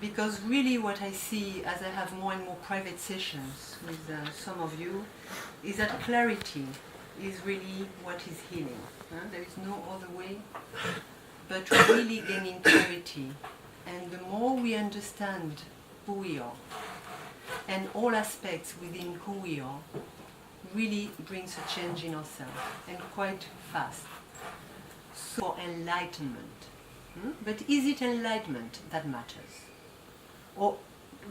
Because really what I see as I have more and more private sessions with some of you is that clarity is really what is healing. There is no other way but really gaining clarity. And the more we understand who we are and all aspects within who we are, really brings a change in ourselves, and quite fast. So enlightenment. But is it enlightenment that matters? Or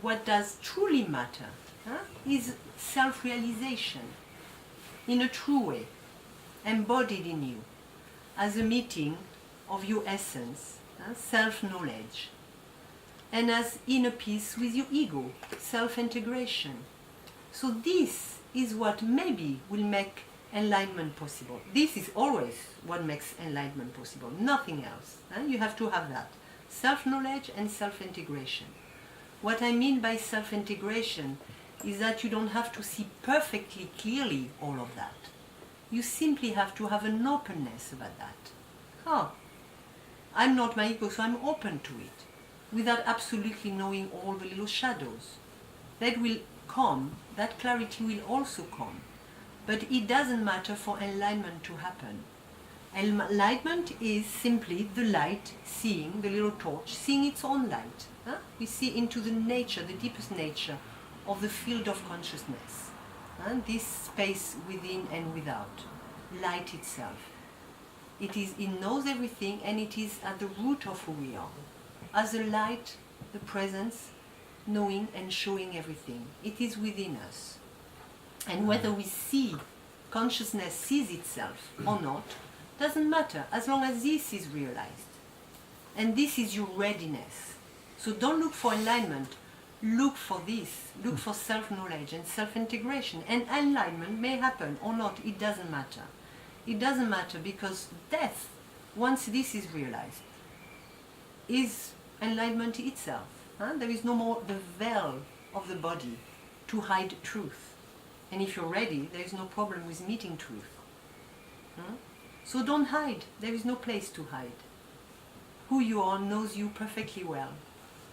what does truly matter is self-realization in a true way, embodied in you, as a meeting of your essence, self-knowledge, and as inner peace with your ego, self-integration. So this is what maybe will make enlightenment possible. This is always what makes enlightenment possible, nothing else. You have to have that. Self-knowledge and self-integration. What I mean by self-integration is that you don't have to see perfectly clearly all of that. You simply have to have an openness about that. Oh, I'm not my ego, so I'm open to it, without absolutely knowing all the little shadows. That will come, that clarity will also come. But it doesn't matter for enlightenment to happen. Enlightenment is simply the light seeing, the little torch, seeing its own light. We see into the nature, the deepest nature of the field of consciousness. This space within and without, light itself. It knows everything, and it is at the root of who we are. As a light, the presence, knowing and showing everything. It is within us. And whether we see, consciousness sees itself or not, doesn't matter, as long as this is realized. And this is your readiness. So don't look for enlightenment, look for this, look for self-knowledge and self-integration. And enlightenment may happen or not, it doesn't matter. It doesn't matter, because death, once this is realized, is enlightenment itself. There is no more the veil of the body to hide truth. And if you're ready, there is no problem with meeting truth. So don't hide, there is no place to hide. Who you are knows you perfectly well.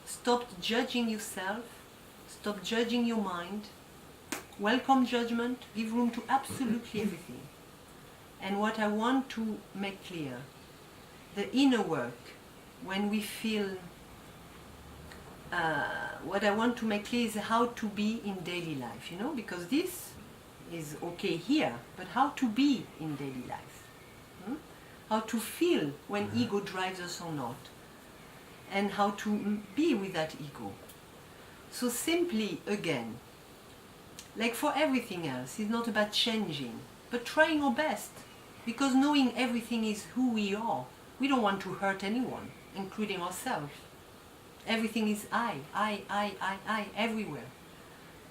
Stop judging yourself, stop judging your mind, welcome judgment, give room to absolutely everything. And what I want to make clear, the inner work, when we feel, what I want to make clear is how to be in daily life, because this is okay here, but how to be in daily life. How to feel when ego drives us or not, and how to be with that ego. So simply, again, like for everything else, it's not about changing, but trying our best, because knowing everything is who we are. We don't want to hurt anyone, including ourselves. Everything is I, everywhere.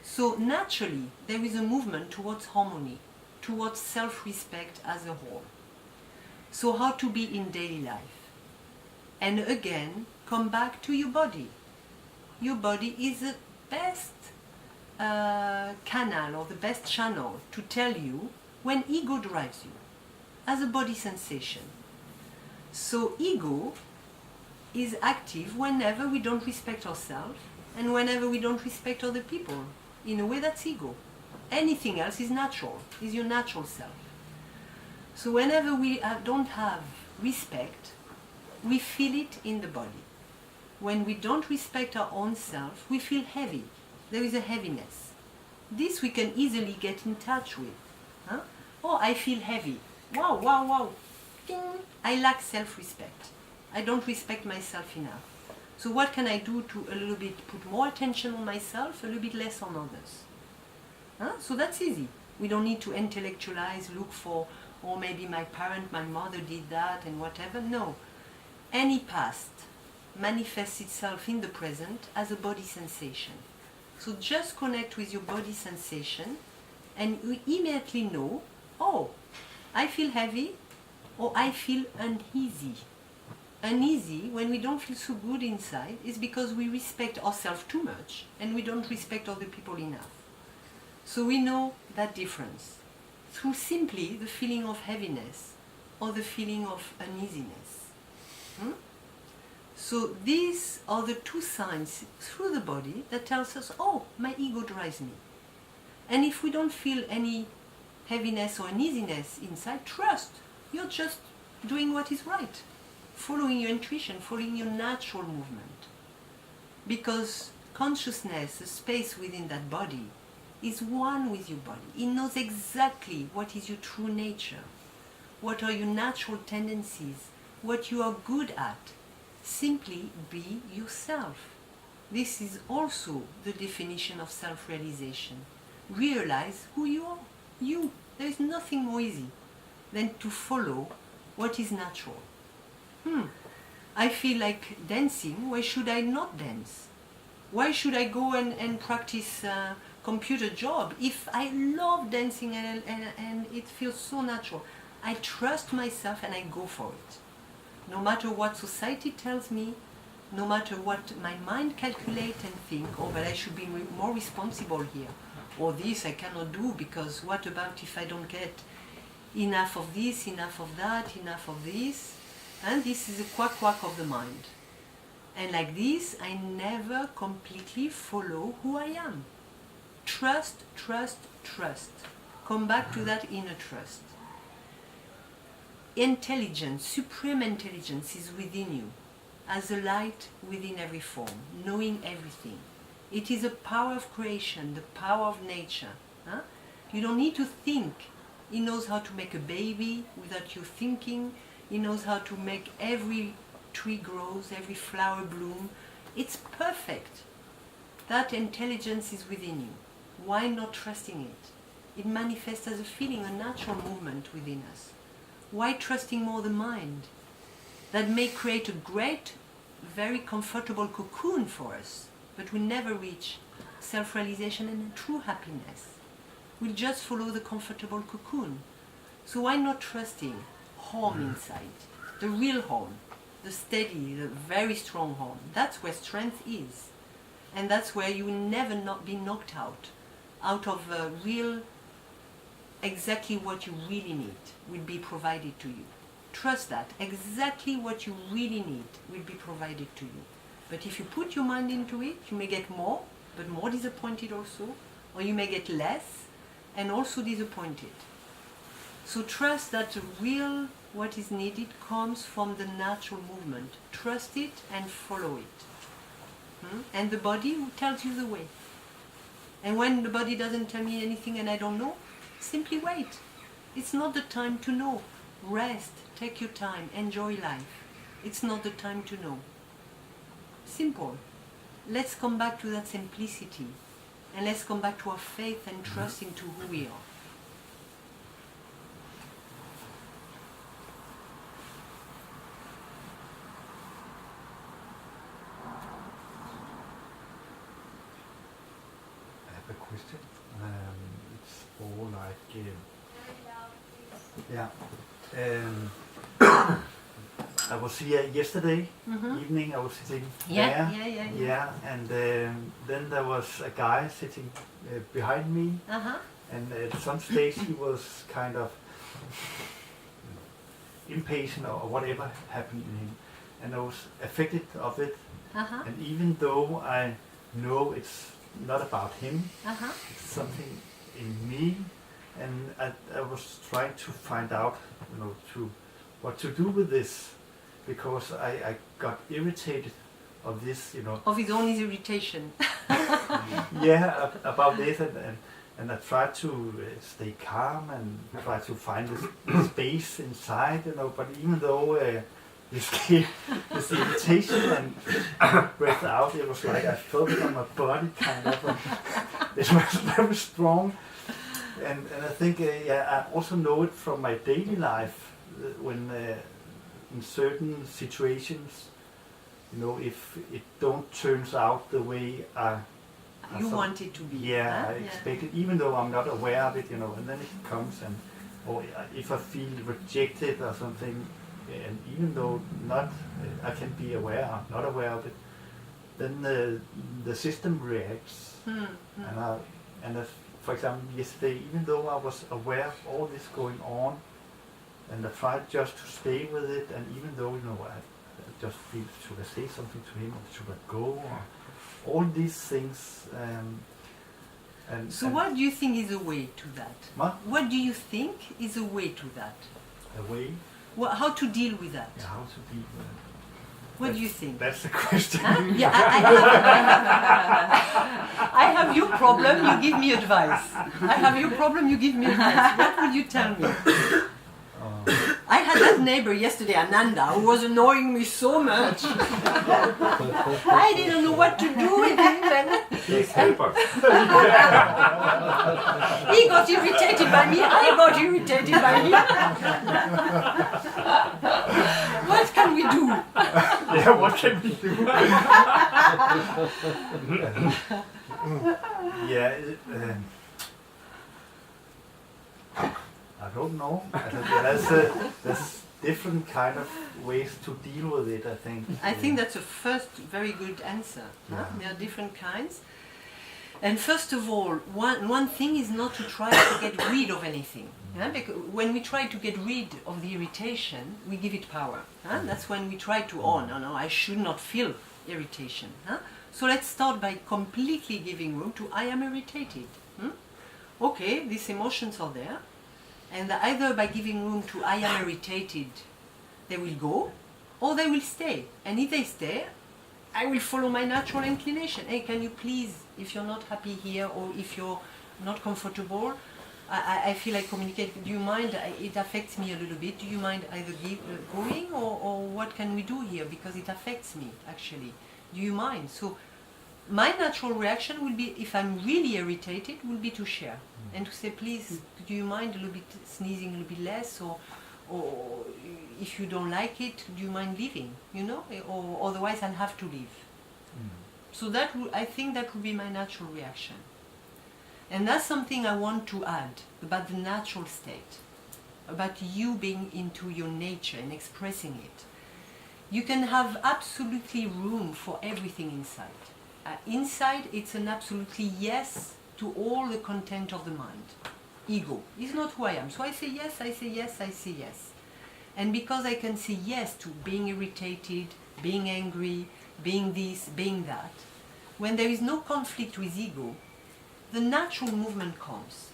So naturally, there is a movement towards harmony, towards self-respect as a whole. So how to be in daily life? And again, come back to your body. Your body is the best canal, or the best channel to tell you when ego drives you, as a body sensation. So ego is active whenever we don't respect ourselves, and whenever we don't respect other people. In a way, that's ego. Anything else is natural, is your natural self. So whenever we don't have respect, we feel it in the body. When we don't respect our own self, we feel heavy. There is a heaviness. This we can easily get in touch with. Oh, I feel heavy. Wow. Ding. I lack self-respect. I don't respect myself enough. So what can I do to a little bit put more attention on myself, a little bit less on others? So that's easy. We don't need to intellectualize, look for, or maybe my parent, my mother did that and whatever. No. Any past manifests itself in the present as a body sensation. So just connect with your body sensation, and you immediately know, oh, I feel heavy, or I feel uneasy. Uneasy, when we don't feel so good inside, is because we respect ourselves too much and we don't respect other people enough. So we know that difference through simply the feeling of heaviness or the feeling of uneasiness. So these are the two signs through the body that tells us, oh, my ego drives me. And if we don't feel any heaviness or uneasiness inside, trust. You're just doing what is right. Following your intuition, following your natural movement. Because consciousness, the space within that body, is one with your body. It knows exactly what is your true nature, what are your natural tendencies, what you are good at. Simply be yourself. This is also the definition of self-realization. Realize who you are. You. There is nothing more easy than to follow what is natural. I feel like dancing. Why should I not dance? Why should I go and practice a computer job if I love dancing and it feels so natural? I trust myself and I go for it. No matter what society tells me, no matter what my mind calculates and think, oh, but I should be more responsible here. Or this I cannot do because what about if I don't get enough of this, enough of that, enough of this? And this is a quack of the mind. And like this, I never completely follow who I am. Trust, trust, trust. Come back to that inner trust. Intelligence, supreme intelligence is within you, as a light within every form, knowing everything. It is the power of creation, the power of nature. You don't need to think. He knows how to make a baby without you thinking. He knows how to make every tree grows, every flower bloom. It's perfect. That intelligence is within you. Why not trusting it? It manifests as a feeling, a natural movement within us. Why trusting more the mind? That may create a great, very comfortable cocoon for us, but we never reach self-realization and true happiness. We'll just follow the comfortable cocoon. So why not trusting home inside, the real home, the steady, the very strong home? That's where strength is. And that's where you will never not be knocked out of a real, exactly what you really need will be provided to you. Trust that. Exactly what you really need will be provided to you. But if you put your mind into it, you may get more, but more disappointed also, or you may get less, and also disappointed. So trust that the real, what is needed, comes from the natural movement. Trust it and follow it. And the body tells you the way. And when the body doesn't tell me anything and I don't know, simply wait. It's not the time to know. Rest, take your time, enjoy life. It's not the time to know. Simple. Let's come back to that simplicity. And let's come back to our faith and trust into who we are. I have a question. It's more like, I was here yesterday evening. I was sitting there, and then there was a guy sitting behind me, and at some stage he was kind of impatient or whatever happened in him, and I was affected of it. And even though I know it's not about him, it's something in me, and I was trying to find out, what to do with this, because I got irritated of this, Of his own irritation. about this, and I tried to stay calm and try to find this space inside, but even though this irritation and breath out, it was like I felt it on my body, kind of, and it was very strong. And I think I also know it from my daily life, when in certain situations, if it don't turns out the way you want it to be. I expect it, even though I'm not aware of it, and then it comes, or if I feel rejected or something, and even though I can be aware, not aware of it, then the system reacts, and for example, yesterday, even though I was aware of all this going on, and I tried just to stay with it, and even though, just feel, should I say something to him or should I go? Or all these things. So what do you think is a way to that? What do you think is a way to that? A way? Well, how to deal with that? Yeah, how to deal with it. What do you think? That's the question. Huh? Yeah, I have your problem, you give me advice. I have your problem, you give me advice. What would you tell me? I had that neighbor yesterday, Ananda, who was annoying me so much. I didn't know what to do with him. Please help us. He got irritated by me, I got irritated by him. What can we do? Yeah, what can we do? Yeah, I don't know. There's different kind of ways to deal with it, I think. I think that's a first very good answer. Yeah. Huh? There are different kinds. And first of all, one thing is not to try to get rid of anything. Yeah? Because when we try to get rid of the irritation, we give it power. Huh? That's when we try to, no, I should not feel irritation. Huh? So let's start by completely giving room to I am irritated. Okay, these emotions are there. And either by giving room to I am irritated, they will go, or they will stay. And if they stay, I will follow my natural inclination. Hey, can you please, if you're not happy here, or if you're not comfortable, I feel like communicating. Do you mind? It affects me a little bit. Do you mind either going, or what can we do here? Because it affects me, actually. Do you mind? So my natural reaction will be, if I'm really irritated, will be to share. And to say, please, do you mind a little bit sneezing a little bit less, or if you don't like it, do you mind leaving, you know, or otherwise I'll have to leave. So that I think that would be my natural reaction. And that's something I want to add about the natural state, about you being into your nature and expressing it. You can have absolutely room for everything inside. Inside, it's an absolutely yes to all the content of the mind. Ego is not who I am. So I say yes, I say yes, I say yes. And because I can say yes to being irritated, being angry, being this, being that, when there is no conflict with ego, the natural movement comes.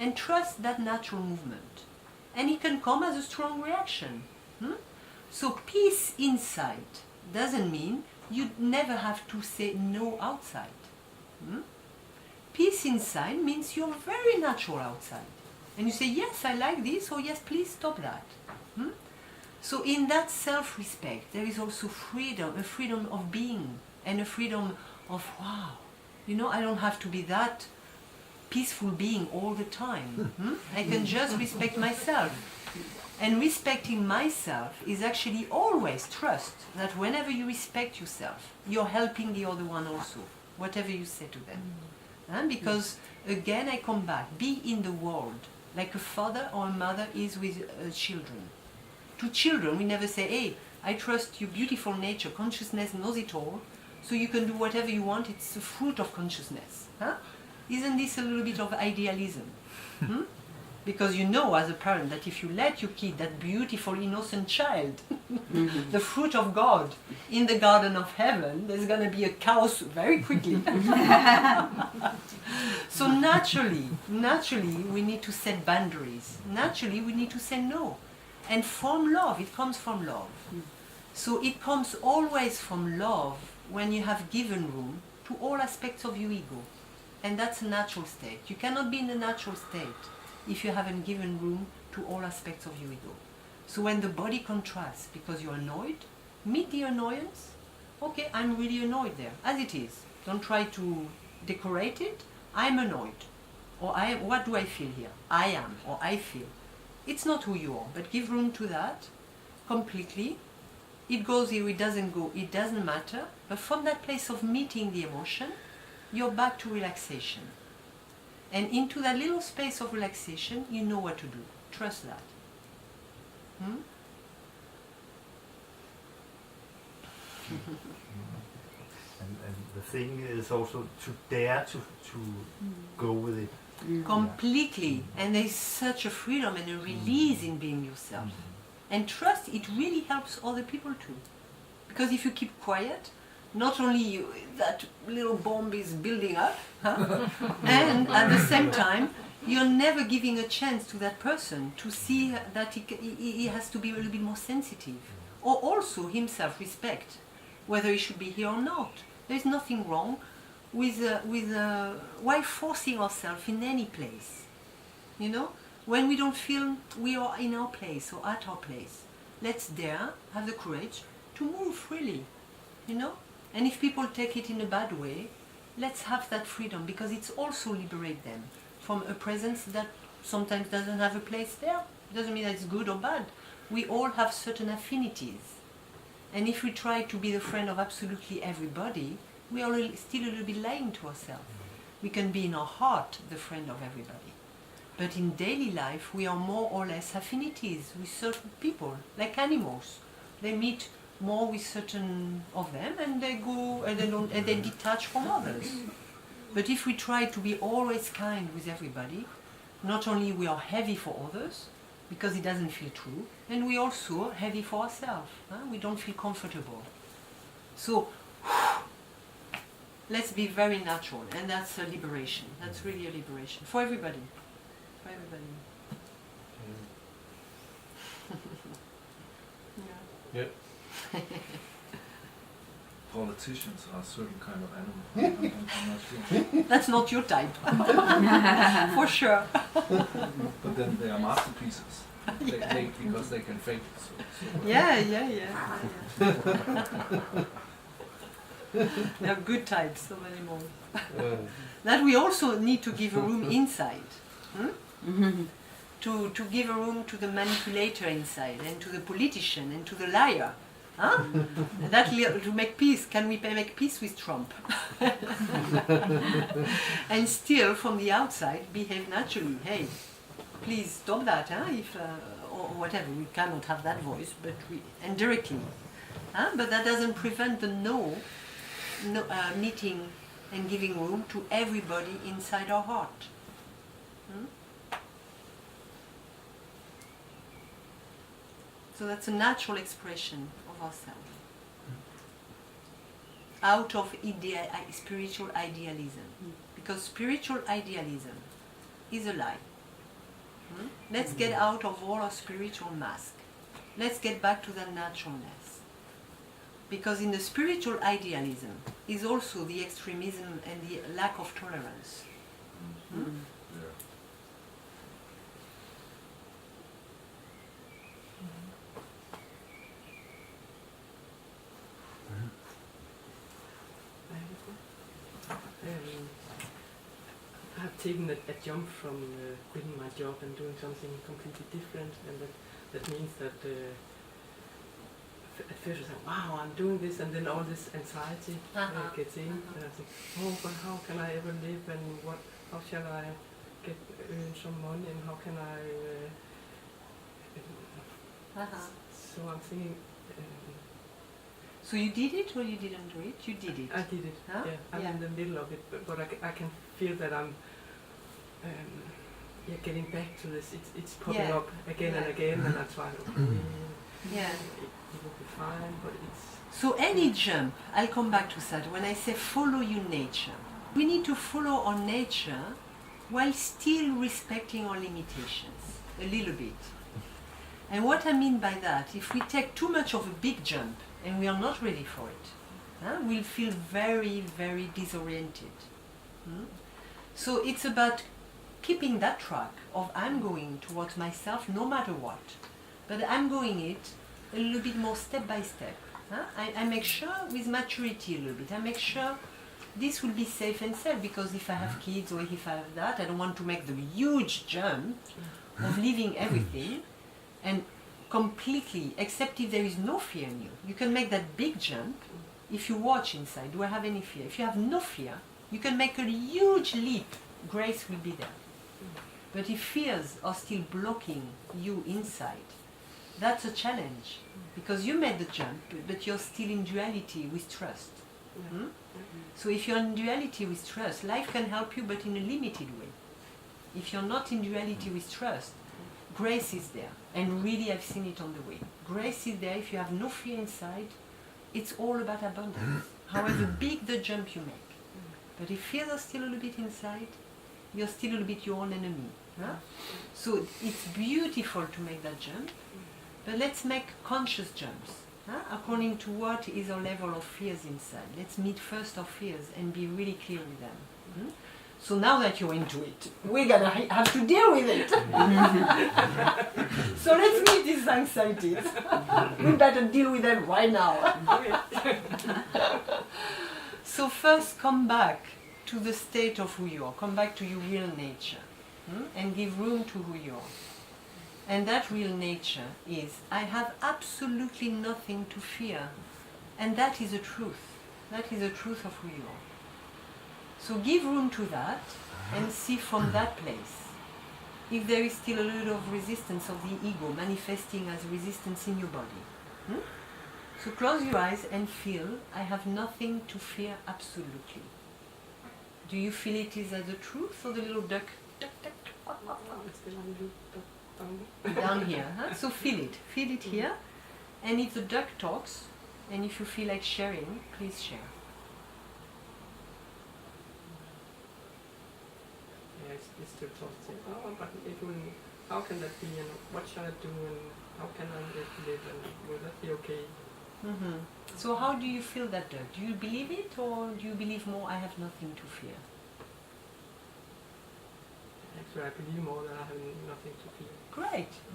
And trust that natural movement. And it can come as a strong reaction. So peace inside doesn't mean you never have to say no outside. Peace inside means you're very natural outside. And you say, yes, I like this, or yes, please stop that. So in that self-respect, there is also freedom, a freedom of being, and a freedom of, wow, you know, I don't have to be that peaceful being all the time. I can just respect myself. And respecting myself is actually always trust that whenever you respect yourself, you're helping the other one also, whatever you say to them. Because, again, I come back, be in the world like a father or a mother is with children. To children, we never say, hey, I trust your beautiful nature, consciousness knows it all, so you can do whatever you want, it's the fruit of consciousness. Isn't this a little bit of idealism? Because you know as a parent that if you let your kid, that beautiful innocent child, the fruit of God, in the garden of heaven, there's going to be a chaos very quickly. So naturally, we need to set boundaries. Naturally, we need to say no. And from love, it comes from love. So it comes always from love when you have given room to all aspects of your ego. And that's a natural state. You cannot be in a natural state if you haven't given room to all aspects of your ego. So when the body contrasts because you're annoyed, meet the annoyance. Okay, I'm really annoyed there, as it is. Don't try to decorate it. I'm annoyed. Or what do I feel here? I am, or I feel. It's not who you are, but give room to that completely. It goes here, it doesn't go, it doesn't matter. But from that place of meeting the emotion, you're back to relaxation. And into that little space of relaxation, you know what to do. Trust that. And the thing is also to dare to go with it. Completely. And there's such a freedom and a release in being yourself. And trust, it really helps other people too. Because if you keep quiet, not only that little bomb is building up, huh? And at the same time, you're never giving a chance to that person to see that he has to be a little bit more sensitive. Or also himself respect, whether he should be here or not. There's nothing wrong with why forcing ourselves in any place. You know, when we don't feel we are in our place or at our place, let's dare have the courage to move freely. You know, and if people take it in a bad way, let's have that freedom, because it's also liberate them from a presence that sometimes doesn't have a place there. It doesn't mean that it's good or bad. We all have certain affinities. And if we try to be the friend of absolutely everybody, we are still a little bit lying to ourselves. We can be in our heart the friend of everybody. But in daily life, we are more or less affinities with certain people, like animals. They meet more with certain of them, and they go and they detach from others. But if we try to be always kind with everybody, not only we are heavy for others, because it doesn't feel true, and we also heavy for ourselves. We don't feel comfortable. So let's be very natural, and that's a liberation. That's really a liberation for everybody. For everybody. Yeah. Politicians are a certain kind of animal. I'm not sure. That's not your type. For sure. But then they are masterpieces. Because they can fake it. So. Yeah. They are good types of animals. That we also need to give a room inside. To give a room to the manipulator inside, and to the politician, and to the liar. To make peace. Can we make peace with Trump? And still, from the outside, behave naturally. Hey, please stop that, if, or whatever. We cannot have that voice, but and directly. But that doesn't prevent the meeting and giving room to everybody inside our heart. So that's a natural expression of ourselves. Out of spiritual idealism. Because spiritual idealism is a lie. Let's get out of all our spiritual mask. Let's get back to that naturalness. Because in the spiritual idealism is also the extremism and the lack of tolerance. I've taken a jump from quitting my job and doing something completely different, and that means that at first I thought, wow, I'm doing this, and then all this anxiety gets in, and I think, oh, but how can I ever live, and how shall I earn some money, and how can I so I'm thinking. So you did it or you didn't do it? You did it. I did it. Yeah, I'm in the middle of it, but I can feel that I'm getting back to this. It's popping up again and again, and I try to. It will be fine, but it's. So any jump, I'll come back to that. When I say follow your nature, we need to follow our nature while still respecting our limitations a little bit. And what I mean by that, if we take too much of a big jump and we are not ready for it, we'll feel very, very disoriented. So it's about keeping that track of I'm going towards myself no matter what, but I'm going it a little bit more step by step. I make sure with maturity a little bit, I make sure this will be safe and safe, because if I have kids or if I have that, I don't want to make the huge jump of leaving everything and completely, except if there is no fear in you. You can make that big jump if you watch inside. Do I have any fear? If you have no fear, you can make a huge leap. Grace will be there. But if fears are still blocking you inside, that's a challenge. Because you made the jump, but you're still in duality with trust. So if you're in duality with trust, life can help you, but in a limited way. If you're not in duality with trust, grace is there. And really, I've seen it on the way. Grace is there if you have no fear inside. it's all about abundance, however big the jump you make. But if fears are still a little bit inside, you're still a little bit your own enemy. Huh? So it's beautiful to make that jump, but let's make conscious jumps, according to what is our level of fears inside. Let's meet first our fears and be really clear with them. So now that you're into it, we're gonna have to deal with it. So let's meet these anxieties. We better deal with them right now. So first come back to the state of who you are. Come back to your real nature. And give room to who you are. And that real nature is, I have absolutely nothing to fear. And that is a truth. That is the truth of who you are. So give room to that and see from that place if there is still a little of resistance of the ego manifesting as resistance in your body. So close your eyes and feel, I have nothing to fear absolutely. Do you feel it is as a truth or the little duck? Down here. So feel it here. And if the duck talks, and if you feel like sharing, please share. It's still talking. Oh, but it will. How can that be? And what shall I do? And how can I live? And will that be okay? So how do you feel that duck? Do you believe it, or do you believe more? I have nothing to fear. Actually, I believe more that I have nothing to fear.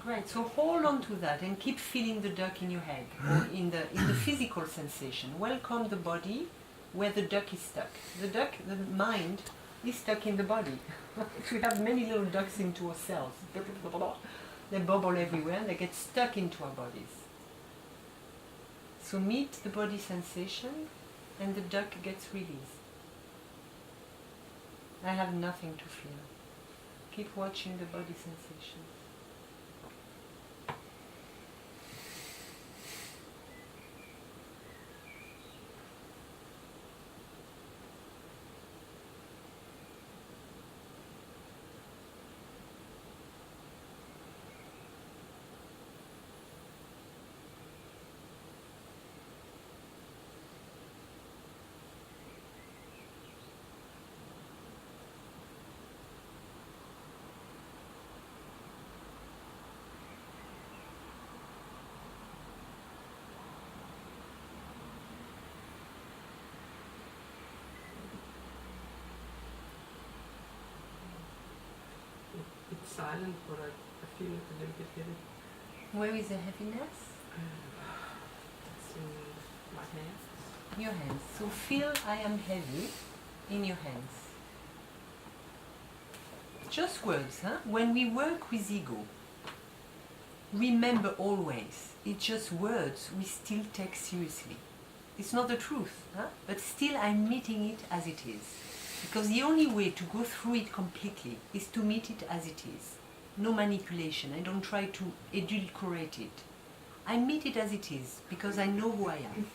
Great. So hold on to that and keep feeling the duck in your head, or in the physical sensation. Welcome the body where the duck is stuck. The duck, the mind, is stuck in the body. We have many little ducks into our cells. They bubble everywhere and they get stuck into our bodies. So meet the body sensation and the duck gets released. I have nothing to fear. Keep watching the body sensations. It's silent, but I feel it a little bit heavy. Where is the heaviness? It's in my hands. Your hands. So feel I am heavy in your hands. Just words, When we work with ego, remember always, it's just words we still take seriously. It's not the truth, but still I'm meeting it as it is. Because the only way to go through it completely is to meet it as it is. No manipulation. I don't try to edulcorate it. I meet it as it is because I know who I am.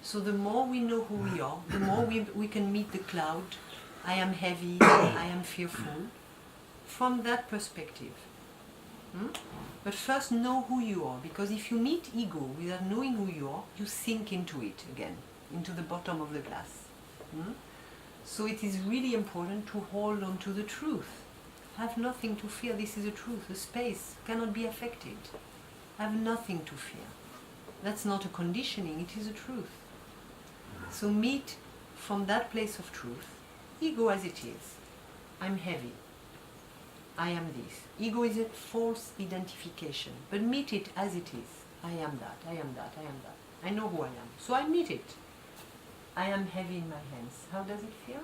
So the more we know who we are, the more we can meet the cloud. I am heavy, I am fearful. From that perspective. But first know who you are, because if you meet ego without knowing who you are, you sink into it again, into the bottom of the glass. So it is really important to hold on to the truth. Have nothing to fear, this is the truth. The space cannot be affected. Have nothing to fear. That's not a conditioning, it is a truth. So meet from that place of truth, ego as it is. I'm heavy. I am this. Ego is a false identification, but meet it as it is. I am that, I am that, I am that. I know who I am. So I meet it. I am heavy in my hands. How does it feel?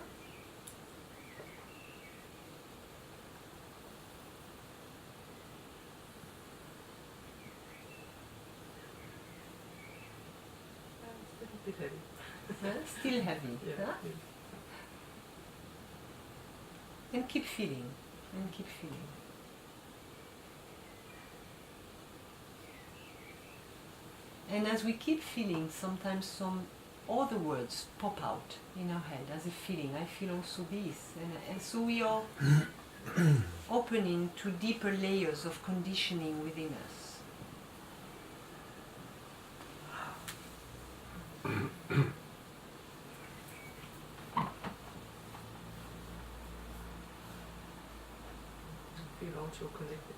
It's a bit heavy. Still heavy. Yeah. And keep feeling. And keep feeling. And as we keep feeling, sometimes some other words pop out in our head as a feeling. I feel also this. And so we are opening to deeper layers of conditioning within us. Feel also connected.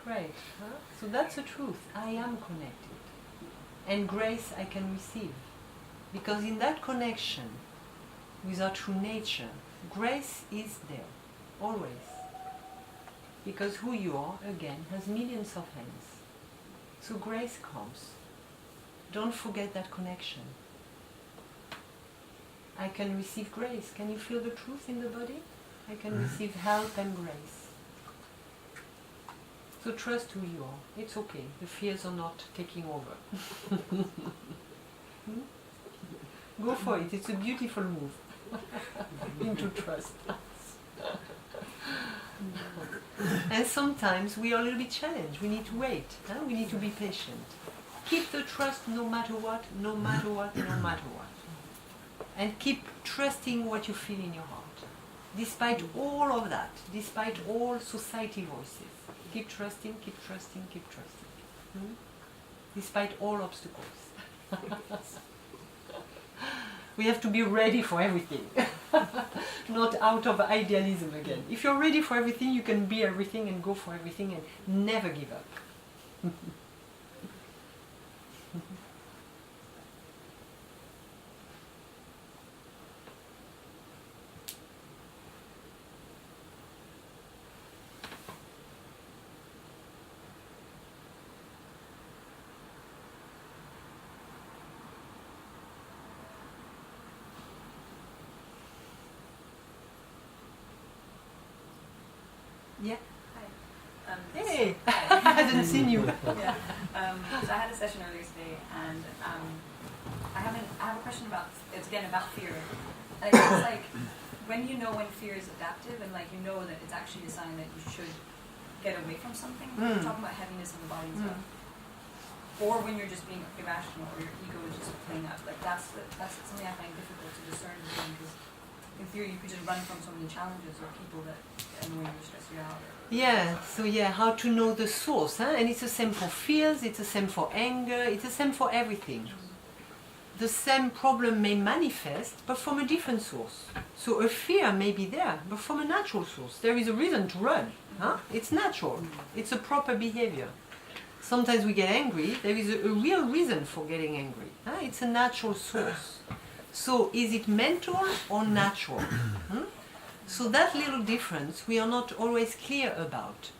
Great. Huh? So that's the truth. I am connected. And grace I can receive. Because in that connection with our true nature, grace is there. Always. Because who you are, again, has millions of hands. So grace comes. Don't forget that connection. I can receive grace. Can you feel the truth in the body? I can receive help and grace. So trust who you are. It's okay. The fears are not taking over. Go for it. It's a beautiful move into trust. And sometimes we are a little bit challenged. We need to wait. Huh? We need to be patient. Keep the trust no matter what, no matter what, no matter what. And keep trusting what you feel in your heart. Despite all of that, despite all society voices. Keep trusting, keep trusting, keep trusting. Despite all obstacles. We have to be ready for everything. Not out of idealism again. If you're ready for everything, you can be everything and go for everything and never give up. Yeah. Hi. Hey! Hi. I hadn't seen you. Yeah. So I had a session earlier today, and I have a question about, it's again about fear. And it's like, when you know when fear is adaptive, and like you know that it's actually a sign that you should get away from something. We're talking about heaviness in the body and stuff. Or when you're just being irrational, or your ego is just playing up. Like that's something I find difficult to discern, because in theory you could just run from so many challenges or people that annoy you or stress you out. Yeah, so yeah, how to know the source, huh? And it's the same for fears, it's the same for anger, it's the same for everything. The same problem may manifest, but from a different source. So a fear may be there, but from a natural source. There is a reason to run, huh? It's natural, it's a proper behavior. Sometimes we get angry, there is a real reason for getting angry, huh? It's a natural source. So is it mental or natural? So that little difference we are not always clear about.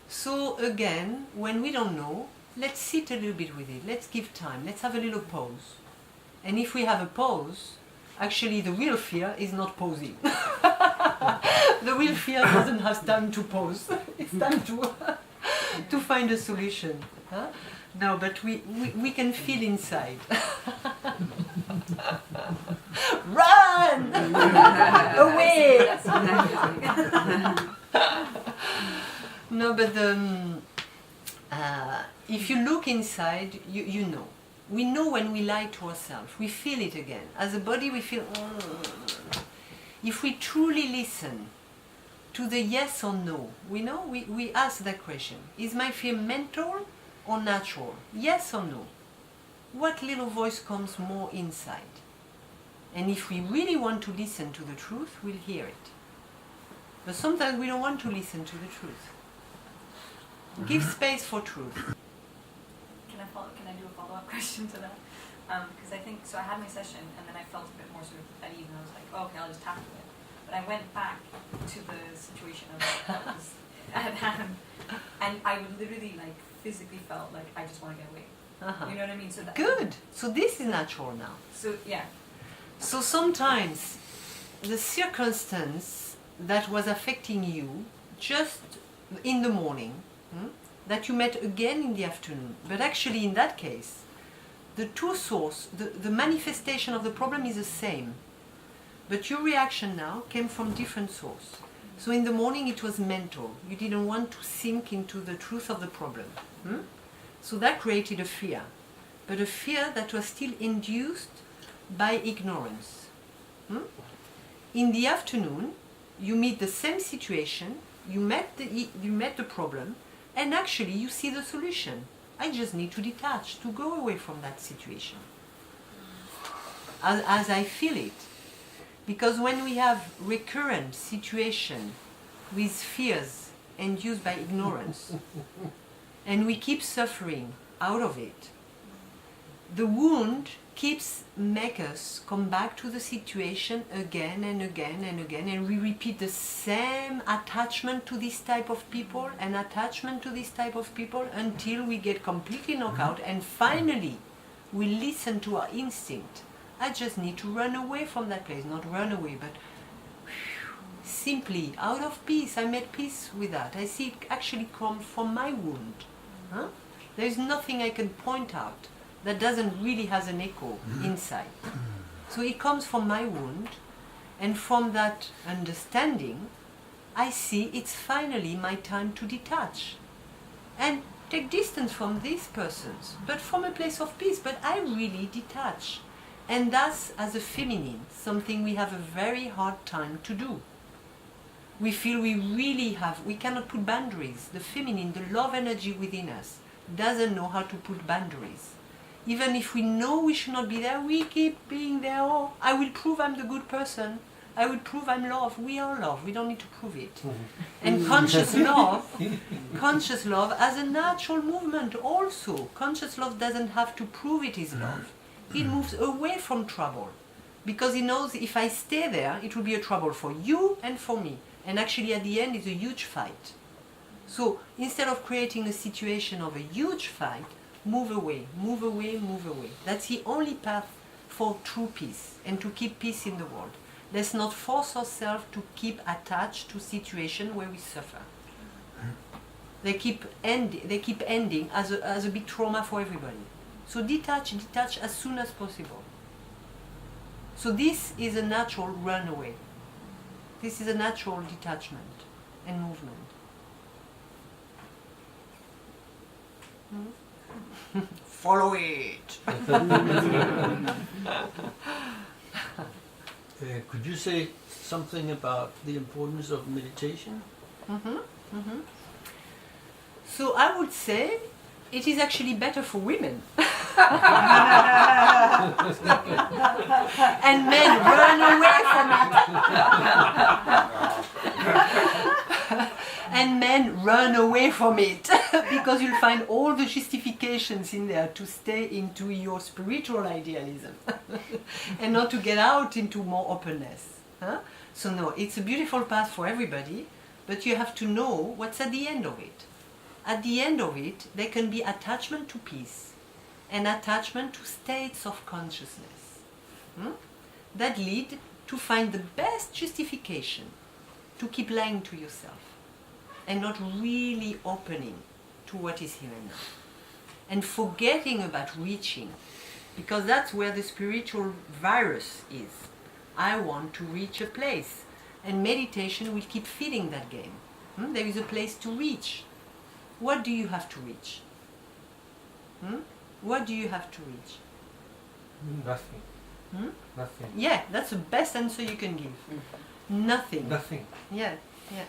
So again, when we don't know, let's sit a little bit with it, let's give time, let's have a little pause. And if we have a pause, actually the real fear is not pausing. The real fear doesn't have time to pause, it's time to find a solution. Huh? No, but we can feel inside. Run! Away! No, but if you look inside, you know. We know when we lie to ourselves. We feel it again. As a body, we feel... If we truly listen to the yes or no, we ask that question. Is my fear mental or natural? Yes or no? What little voice comes more inside? And if we really want to listen to the truth, we'll hear it. But sometimes we don't want to listen to the truth. Give space for truth. Can I do a follow-up question to that? Because I think, so I had my session, and then I felt a bit more sort of at ease, and I was like, oh, okay, I'll just tackle it. But I went back to the situation that was at hand, and I would literally, like, physically felt like I just want to get away. You know what I mean? So that, good. So this is natural now. So, yeah. So sometimes the circumstance that was affecting you just in the morning, that you met again in the afternoon, but actually in that case, the two source, the manifestation of the problem is the same, but your reaction now came from different source. So in the morning it was mental. You didn't want to sink into the truth of the problem. So that created a fear, but a fear that was still induced by ignorance. In the afternoon, you meet the same situation, you met the problem, and actually you see the solution. I just need to detach, to go away from that situation. as I feel it. Because when we have recurrent situation with fears induced by ignorance, and we keep suffering out of it, the wound keeps make us come back to the situation again and again and again, and we repeat the same attachment to this type of people and attachment to this type of people until we get completely knocked out, and finally we listen to our instinct. I just need to run away from that place, not run away, but simply out of peace. I made peace with that. I see it actually come from my wound. Huh? There is nothing I can point out that doesn't really has an echo inside. So it comes from my wound, and from that understanding, I see it's finally my time to detach and take distance from these persons, but from a place of peace. But I really detach. And that's, as a feminine, something we have a very hard time to do. We feel we cannot put boundaries. The feminine, the love energy within us, doesn't know how to put boundaries. Even if we know we should not be there, we keep being there. Oh, I will prove I'm the good person. I will prove I'm love. We are love. We don't need to prove it. And conscious love as a natural movement also. Conscious love doesn't have to prove it is love. It moves away from trouble. Because it knows if I stay there, it will be a trouble for you and for me. And actually at the end it's a huge fight. So instead of creating a situation of a huge fight, move away, move away, move away. That's the only path for true peace and to keep peace in the world. Let's not force ourselves to keep attached to situations where we suffer. They keep ending as a big trauma for everybody. So detach as soon as possible. So this is a natural runaway. This is a natural detachment and movement. Follow it. Could you say something about the importance of meditation? So I would say it is actually better for women. And men run away from it. And men run away from it because you'll find all the justifications in there to stay into your spiritual idealism and not to get out into more openness. Huh? So no, it's a beautiful path for everybody, but you have to know what's at the end of it. At the end of it, there can be attachment to peace and attachment to states of consciousness that lead to find the best justification to keep lying to yourself and not really opening to what is here and now. And forgetting about reaching, because that's where the spiritual virus is. I want to reach a place, and meditation will keep feeding that game. There is a place to reach. What do you have to reach? What do you have to reach? Nothing. Nothing. Yeah, that's the best answer you can give. Nothing. Nothing. Yeah, yeah.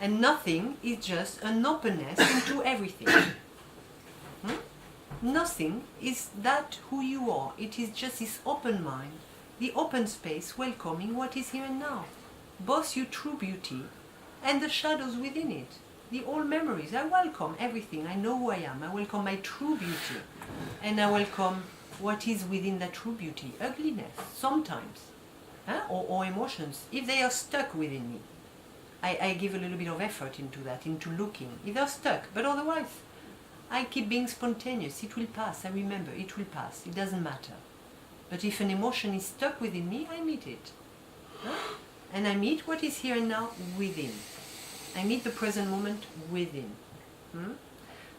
And nothing is just an openness into everything. Nothing is that who you are. It is just this open mind, the open space welcoming what is here and now. Both your true beauty and the shadows within it. The old memories. I welcome everything. I know who I am. I welcome my true beauty. And I welcome what is within that true beauty. Ugliness, sometimes. Or emotions. If they are stuck within me, I give a little bit of effort into that, into looking. If they're stuck, but otherwise, I keep being spontaneous. It will pass. I remember, it will pass. It doesn't matter. But if an emotion is stuck within me, I meet it. And I meet what is here and now within. I meet the present moment within.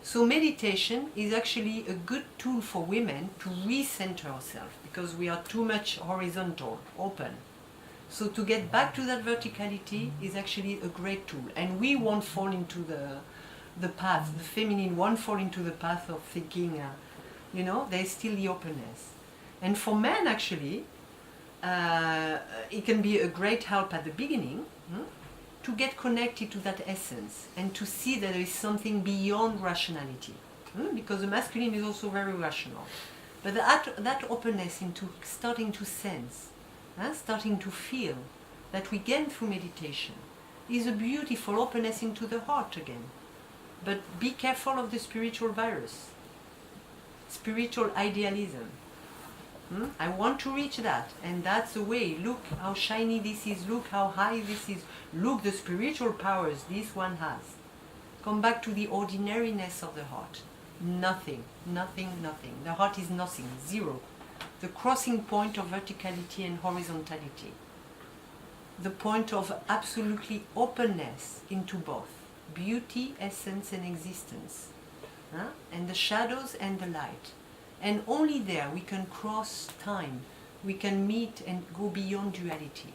So meditation is actually a good tool for women to recenter ourselves, because we are too much horizontal, open. So to get back to that verticality is actually a great tool. And we won't fall into the path, the feminine won't fall into the path of thinking, there's still the openness. And for men actually, it can be a great help at the beginning, to get connected to that essence and to see that there is something beyond rationality. Because the masculine is also very rational. But that openness into starting to sense, starting to feel, that we gain through meditation, is a beautiful openness into the heart again. But be careful of the spiritual virus, spiritual idealism. I want to reach that, and that's the way. Look how shiny this is, look how high this is, look the spiritual powers this one has. Come back to the ordinariness of the heart. Nothing, nothing, nothing. The heart is nothing, zero. The crossing point of verticality and horizontality. The point of absolutely openness into both. Beauty, essence and existence. And the shadows and the light. And only there we can cross time. We can meet and go beyond duality.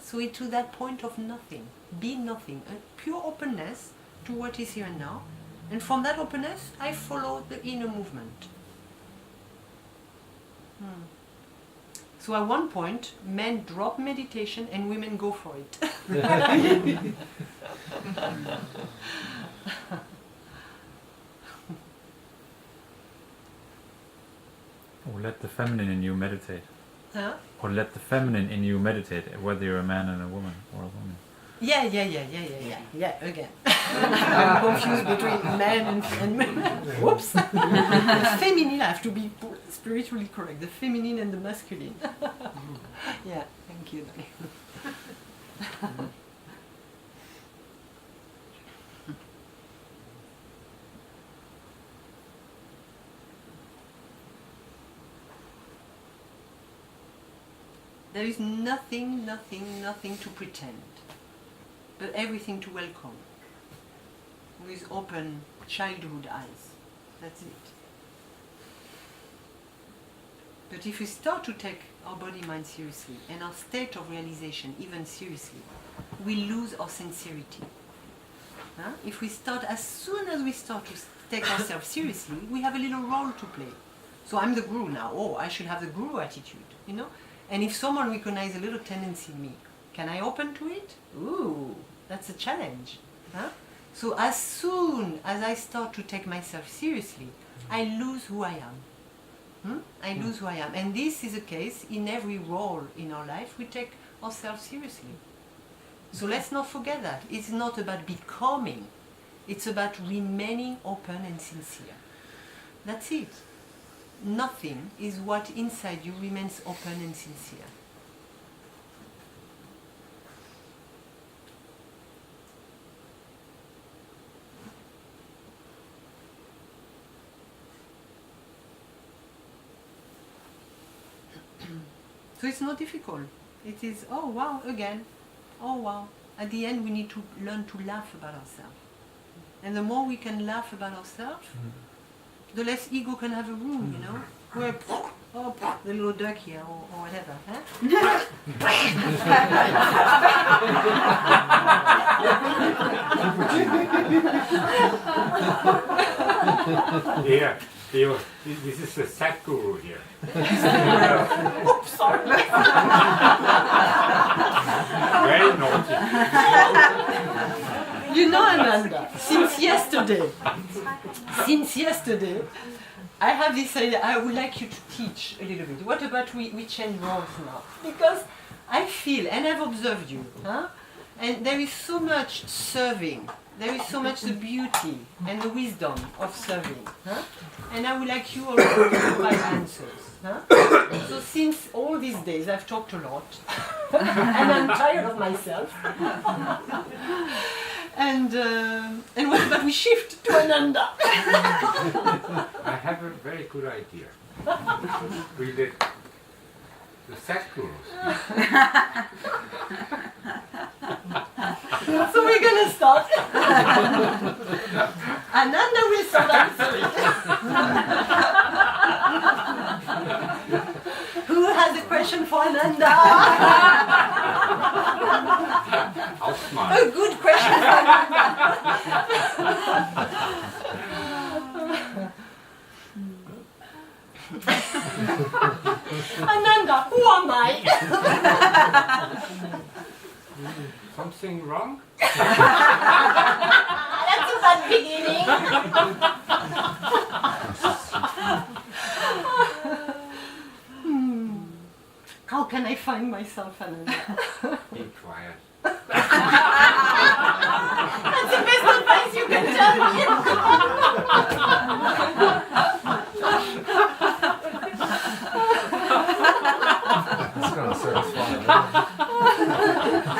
So to that point of nothing. Be nothing. A pure openness to what is here and now. And from that openness, I follow the inner movement. So at one point, men drop meditation and women go for it. Or let the feminine in you meditate. Huh? Or let the feminine in you meditate, whether you're a man and a woman or a woman. Yeah, again. I'm confused between men and women. Whoops! The feminine, I have to be spiritually correct. The feminine and the masculine. Yeah, thank you. There is nothing to pretend, but everything to welcome, with open childhood eyes. That's it. But if we start to take our body-mind seriously, and our state of realization even seriously, we lose our sincerity. If we start, as soon as we start to take ourselves seriously, we have a little role to play. So I'm the guru now. Oh, I should have the guru attitude, you know? And if someone recognizes a little tendency in me, can I open to it? Ooh, that's a challenge. So as soon as I start to take myself seriously, I lose who I am. I lose who I am. And this is a case in every role in our life. We take ourselves seriously. So let's not forget that. It's not about becoming. It's about remaining open and sincere. That's it. Nothing is what inside you remains open and sincere. So it's not difficult. It is, oh wow, again. Oh wow. At the end we need to learn to laugh about ourselves. And the more we can laugh about ourselves, the less ego can have a room, you know? Where, oh, the little duck here, or whatever. Yeah, this is the Sat Guru here. Oops, sorry. Very naughty. You know, Ananda, since yesterday, I have this idea, I would like you to teach a little bit. What about we change roles now? Because I feel, and I've observed you, and there is so much serving, there is so much the beauty and the wisdom of serving. And I would like you all to provide answers. So since all these days I've talked a lot, and I'm tired of myself. And what about we shift to Ananda? I have a very good idea. We did the Sat Gurus. So we're gonna start. Ananda will start answering. Who has a question for Ananda? I'll smile. A good question for Ananda. Ananda, who am I? Something wrong? That's a bad beginning. How can I find myself, Ananda? Be quiet. That's the best advice you can tell me. It's gonna satisfy.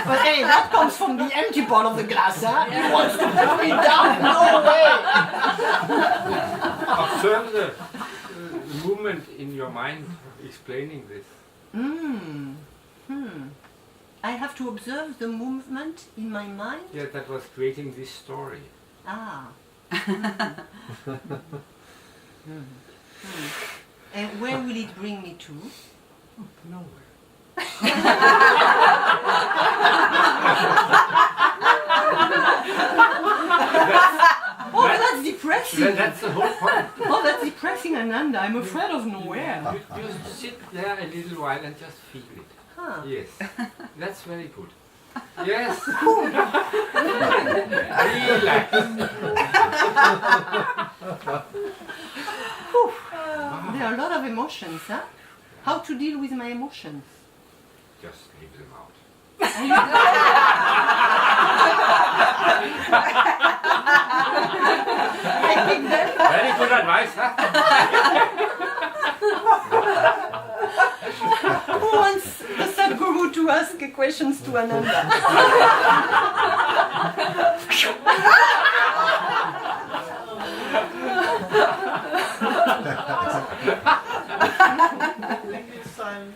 But hey, that comes from the empty part of the glass, huh? He wants to put me down? No way! Observe the movement in your mind explaining this. I have to observe the movement in my mind? Yeah, that was creating this story. Ah. And where will it bring me to? Nowhere. That's depressing. That's the whole point. Oh, that's depressing, Ananda. I'm afraid of nowhere. You sit there a little while and just feel it. Huh. Yes, that's very good. Yes. Relax. There are a lot of emotions, huh? How to deal with my emotions? Just leave them out. I think that Very good advice, huh? who wants the Sadhguru to ask questions to Ananda? It's silent.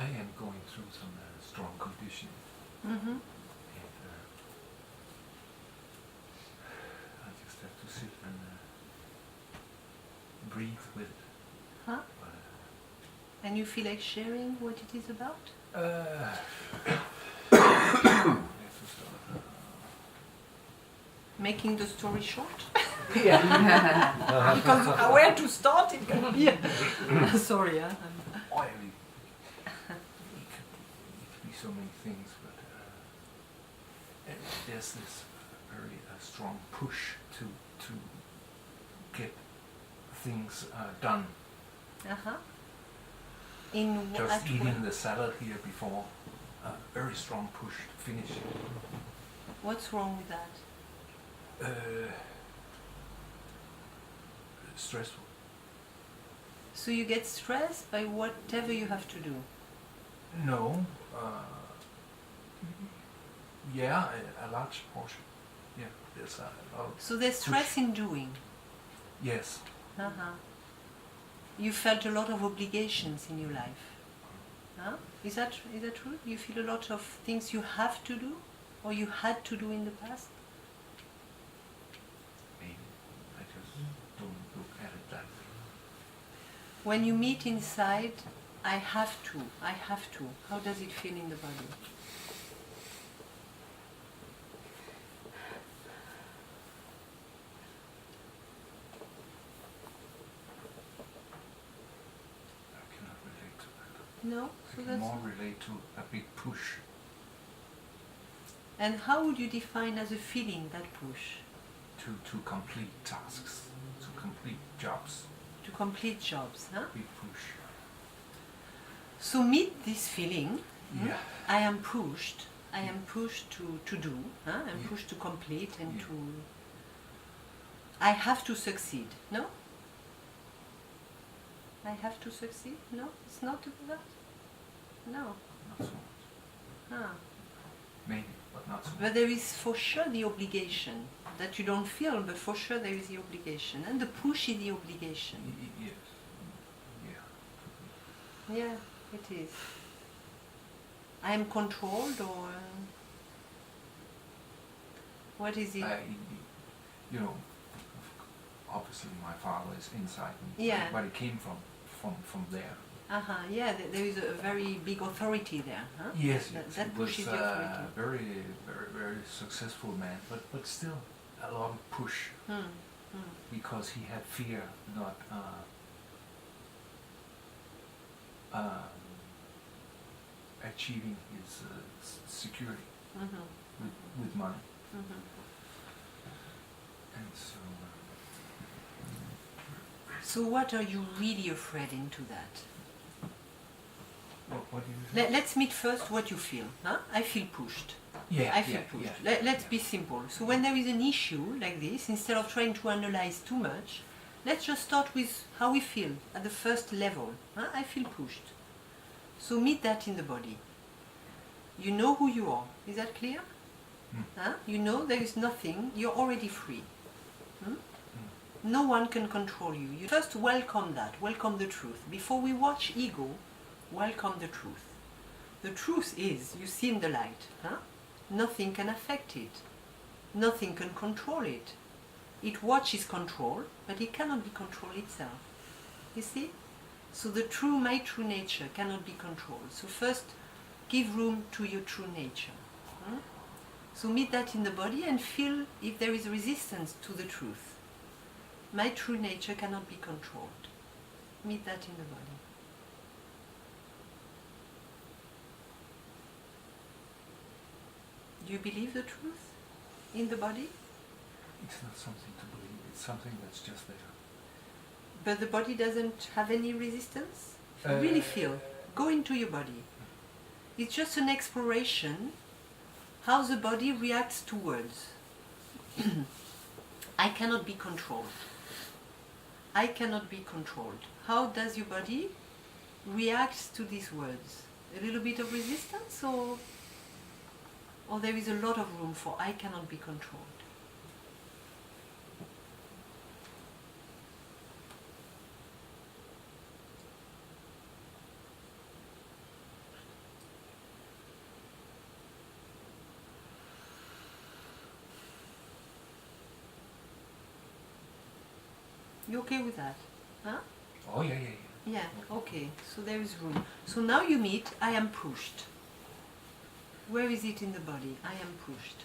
I am going through some strong conditioning. Mm-hmm. And I just have to sit and breathe with it. Huh? And you feel like sharing what it is about? Making the story short? Because where to start it can be. Sorry, huh? It could be so many things, but there's this very strong push to get things done. Uh-huh. In Just at eating what? the salad here before, very strong push to finish. What's wrong with that? Stressful. So you get stressed by whatever you have to do. No. Yeah, a large portion. Yeah, there's a lot of So there's stress in doing. yes. Uh-huh. You felt a lot of obligations in your life. Huh? Is that true? You feel a lot of things you have to do or you had to do in the past? Maybe I just don't look at it that way. When you meet inside, I have to, how does it feel in the body? I cannot relate to that. No? I So can that's more relate to a big push. And how would you define as a feeling that push? To complete tasks, to complete jobs. To complete jobs, huh? Big push. So meet this feeling. Yeah. I am pushed to do, huh? I'm Yeah. pushed to complete and Yeah. to... I have to succeed, no? I have to succeed? No? It's not that? No. Not so much. Ah. Maybe, but not so much. But there is for sure the obligation that you don't feel, but for sure there is the obligation. And the push is the obligation. Yes. Yeah. Yeah, it is. I am controlled or... what is it? You know, obviously my father is inside me. Yeah. But it came from there. Uh-huh, yeah, there is a very big authority there, huh? Yes, That, yes. that He pushes was the authority. a very successful man, but still a lot of push because he had fear not achieving his security with money. And so So what are you really afraid into that? what do you say? Let's meet first what you feel. Huh? I feel pushed. Yeah, I feel yeah, pushed. yeah, Let's yeah. be simple. So when there is an issue like this, instead of trying to analyze too much, let's just start with how we feel at the first level. Huh? I feel pushed. So meet that in the body. You know who you are. Is that clear? Huh? You know there is nothing. You're already free. No one can control you. You first welcome that. Welcome the truth. Before we watch ego, welcome the truth. The truth is, you see in the light. Huh? Nothing can affect it. Nothing can control it. It watches control, but it cannot be controlled itself. You see? So my true nature cannot be controlled. So first, give room to your true nature. So meet that in the body and feel if there is resistance to the truth. My true nature cannot be controlled. Meet that in the body. Do you believe the truth in the body? It's not something to believe, it's something that's just there. But the body doesn't have any resistance? Really feel. Go into your body. It's just an exploration how the body reacts to words. I cannot be controlled. I cannot be controlled. How does your body react to these words? A little bit of resistance or there is a lot of room for I cannot be controlled? You okay with that? Huh? Oh yeah. Yeah, okay. So there is room. So now you meet I am pushed. Where is it in the body? I am pushed.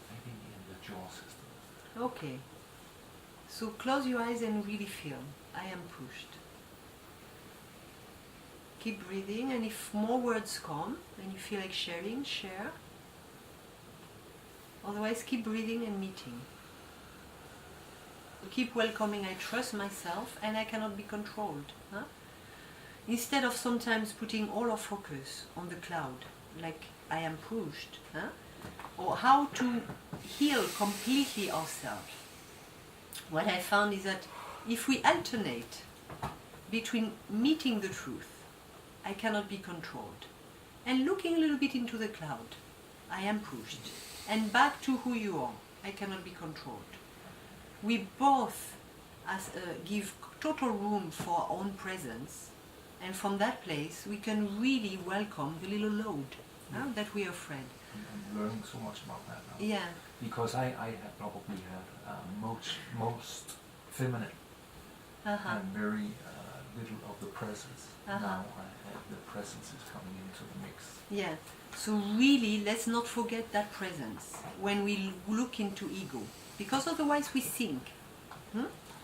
Maybe in the jaw system. Okay. So close your eyes and really feel. I am pushed. Keep breathing, and if more words come and you feel like sharing, share. Otherwise, keep breathing and meeting. Keep welcoming, I trust myself and I cannot be controlled. Huh? Instead of sometimes putting all our focus on the cloud, like I am pushed, huh? Or how to heal completely ourselves. What I found is that if we alternate between meeting the truth I cannot be controlled. And looking a little bit into the cloud, I am pushed. And back to who you are, I cannot be controlled. We both give total room for our own presence, and from that place we can really welcome the little load that we are afraid. I'm learning so much about that now. Yeah. Because I have probably had most feminine and very little of the presence. Now I have the presence is coming into the mix. Yeah. So really, let's not forget that presence when we look into ego, because otherwise we sink.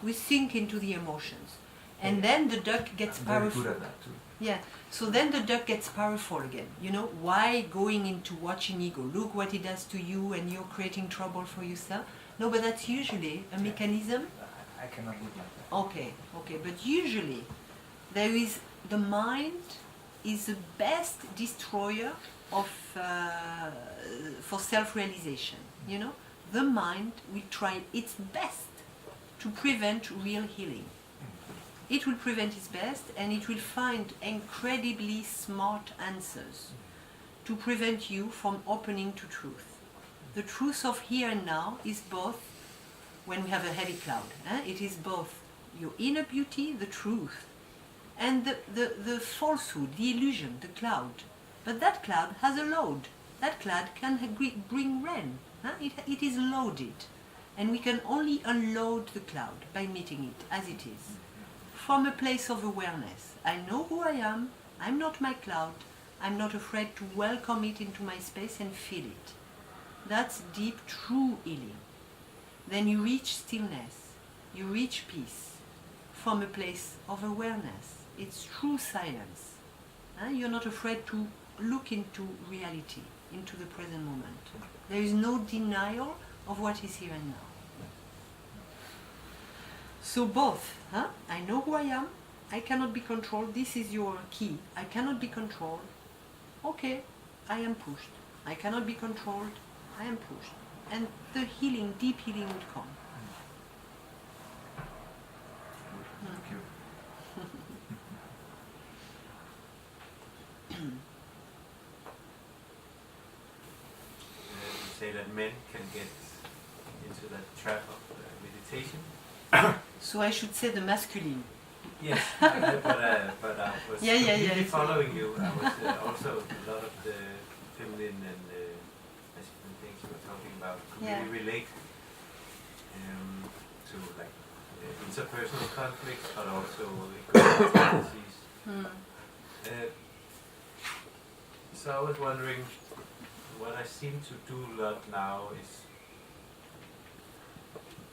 We sink into the emotions, and then the duck gets I'm powerful. very good at that too. Yeah. So then the duck gets powerful again. You know, why going into watching ego? Look what it does to you, and you're creating trouble for yourself. No, but that's usually a mechanism. I cannot live like that. Okay. But usually, there is the mind is the best destroyer of for self-realization. You know, the mind will try its best to prevent real healing. It will prevent its best, and it will find incredibly smart answers to prevent you from opening to truth. The truth of here and now is both, when we have a heavy cloud, it is both your inner beauty, the truth, and the falsehood, the illusion, the cloud. But that cloud has a load. That cloud can bring rain. It is loaded. And we can only unload the cloud by meeting it as it is. From a place of awareness. I know who I am. I'm not my cloud. I'm not afraid to welcome it into my space and feel it. That's deep, true healing. Then you reach stillness. You reach peace. From a place of awareness. It's true silence. You're not afraid to look into reality, into the present moment. There is no denial of what is here and now. So both, I know who I am, I cannot be controlled, this is your key, I cannot be controlled, okay, I am pushed. I cannot be controlled, I am pushed. And the healing, deep healing will come. Thank you. You say that men can get into that trap of meditation. So I should say the masculine. Yes, but I was completely following you. I was also a lot of the feminine and masculine things you were talking about could really relate to like interpersonal conflicts, but also economic tendencies. So I was wondering, what I seem to do a lot now is,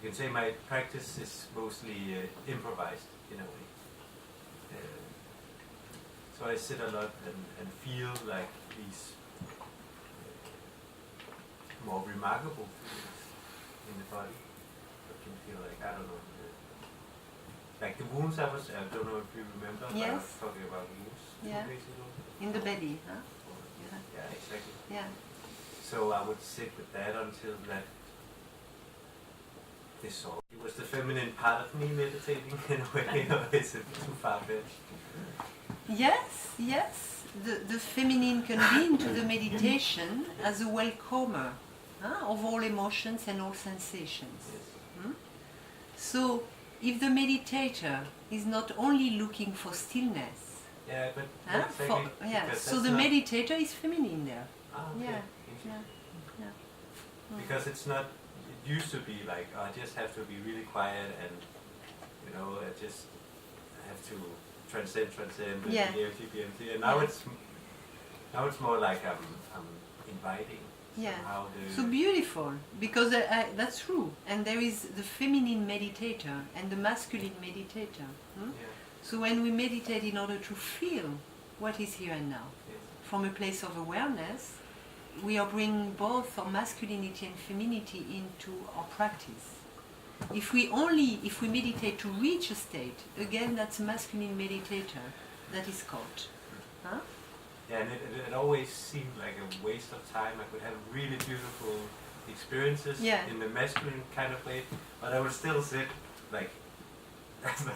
you can say my practice is mostly improvised in a way. So I sit a lot and feel like these more remarkable feelings in the body. I can feel like, I don't know, like the wounds I don't know if you remember, but I was talking about wounds 2 days ago. In the belly, huh? Yeah, exactly. Yeah. So I would sit with that until that dissolved. It was the feminine part of me meditating in a way, or is it too far-fetched? Yes. The feminine can be into the meditation as a welcomer of all emotions and all sensations. Yes. So if the meditator is not only looking for stillness, Yeah, but exactly. so the meditator is feminine there. Ah, okay. Yeah. Because it's not, it used to be like, I just have to be really quiet and, I just have to transcend and be empty. And now it's more like I'm inviting somehow. So beautiful, because that's true. And there is the feminine meditator and the masculine meditator. So when we meditate in order to feel what is here and now, from a place of awareness, we are bringing both our masculinity and femininity into our practice. If we meditate to reach a state, again that's a masculine meditator that is caught. Yeah, and it always seemed like a waste of time. I could have really beautiful experiences in the masculine kind of way, but I would still sit like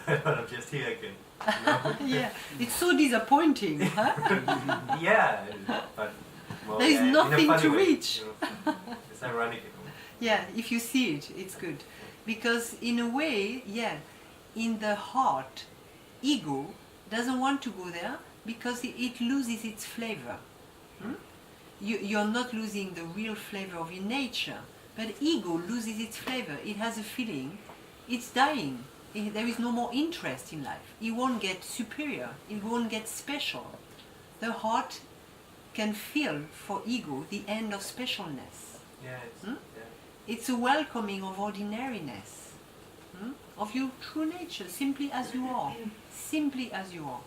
but I'm just here again. You know? Yeah, it's so disappointing, huh? Yeah, but well, There is in a nothing funny to way, reach. you know. It's ironic. You know. Yeah, if you see it, it's good. Because in a way, yeah, in the heart, ego doesn't want to go there because it loses its flavor. Hmm? You're not losing the real flavor of your nature, but ego loses its flavor. It has a feeling it's dying. There is no more interest in life. It won't get superior. It won't get special. The heart can feel for ego the end of specialness. Yeah, it's, Hmm? yeah. It's a welcoming of ordinariness, of your true nature, simply as you are, simply as you are.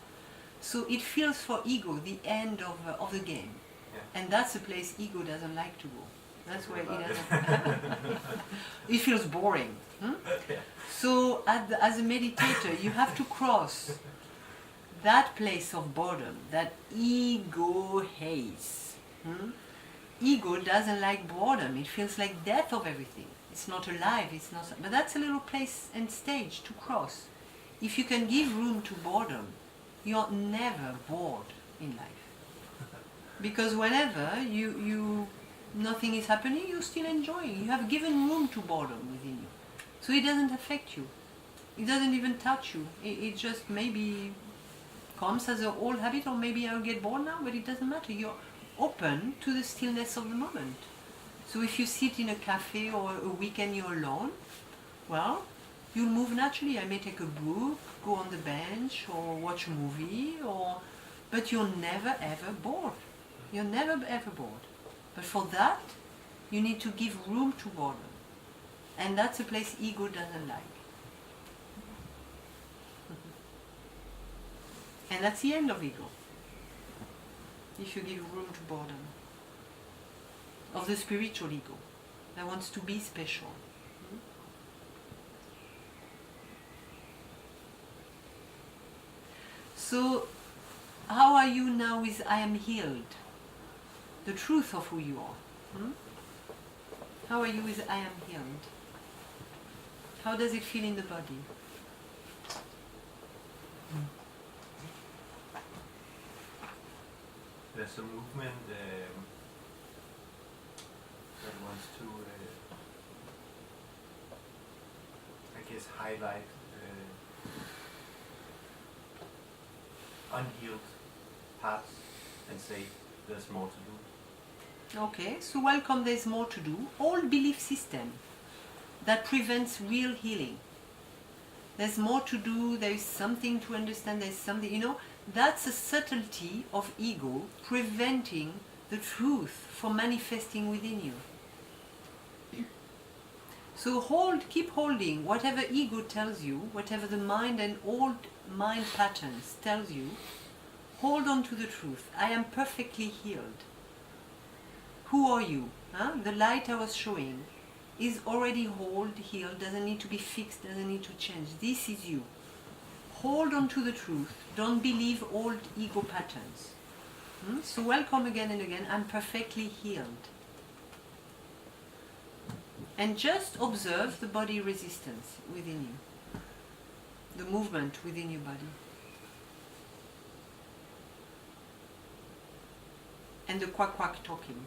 So it feels for ego the end of the game. Yeah. And that's a place ego doesn't like to go. That's where it doesn't. It feels boring. Yeah. So as a meditator, you have to cross that place of boredom that ego hates. Ego doesn't like boredom. It feels like death of everything. It's not alive. It's not. But that's a little place and stage to cross. If you can give room to boredom, you're never bored in life. Because whenever nothing is happening, you're still enjoying. You have given room to boredom within you. So it doesn't affect you. It doesn't even touch you. It just maybe comes as an old habit, or maybe I'll get bored now, but it doesn't matter. You're open to the stillness of the moment. So if you sit in a cafe or a weekend you're alone, well, you'll move naturally. I may take a book, go on the bench, or watch a movie, but you're never ever bored. You're never ever bored. But for that, you need to give room to boredom. And that's a place ego doesn't like. And that's the end of ego. If you give room to boredom. Of the spiritual ego that wants to be special. So, how are you now with I am healed? The truth of who you are. How are you with I am healed? How does it feel in the body? There's a movement that wants to, I guess, highlight unhealed parts and say there's more to do. Okay, so welcome, there's more to do. Old belief system that prevents real healing. There's more to do, there is something to understand, there's something, that's a subtlety of ego preventing the truth from manifesting within you. So keep holding whatever ego tells you, whatever the mind and old mind patterns tells you, hold on to the truth. I am perfectly healed. Who are you? The light I was showing is already healed, doesn't need to be fixed, doesn't need to change. This is you. Hold on to the truth. Don't believe old ego patterns. So welcome again and again. I'm perfectly healed. And just observe the body resistance within you. The movement within your body. And the quack quack talking.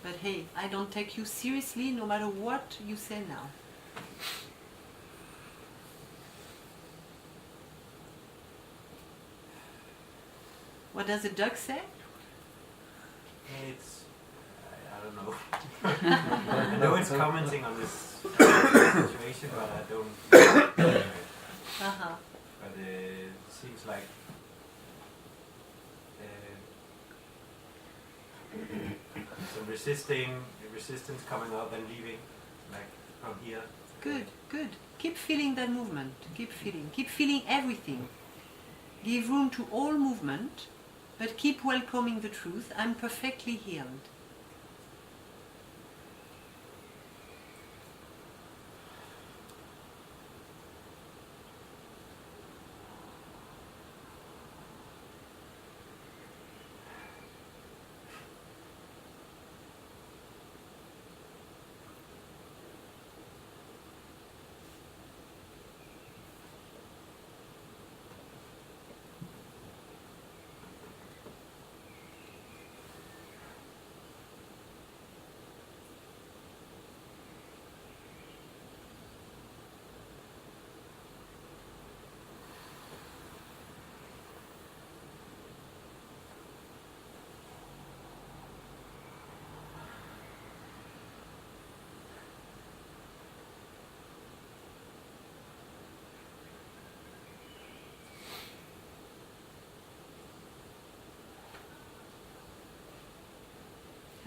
But hey, I don't take you seriously no matter what you say now. What does the duck say? It's, I don't know. I know it's commenting on this situation, but I don't. But it seems like some resistance coming up and leaving, like from here. Good, good. Keep feeling that movement. Keep feeling everything. Give room to all movement, but keep welcoming the truth. I'm perfectly healed.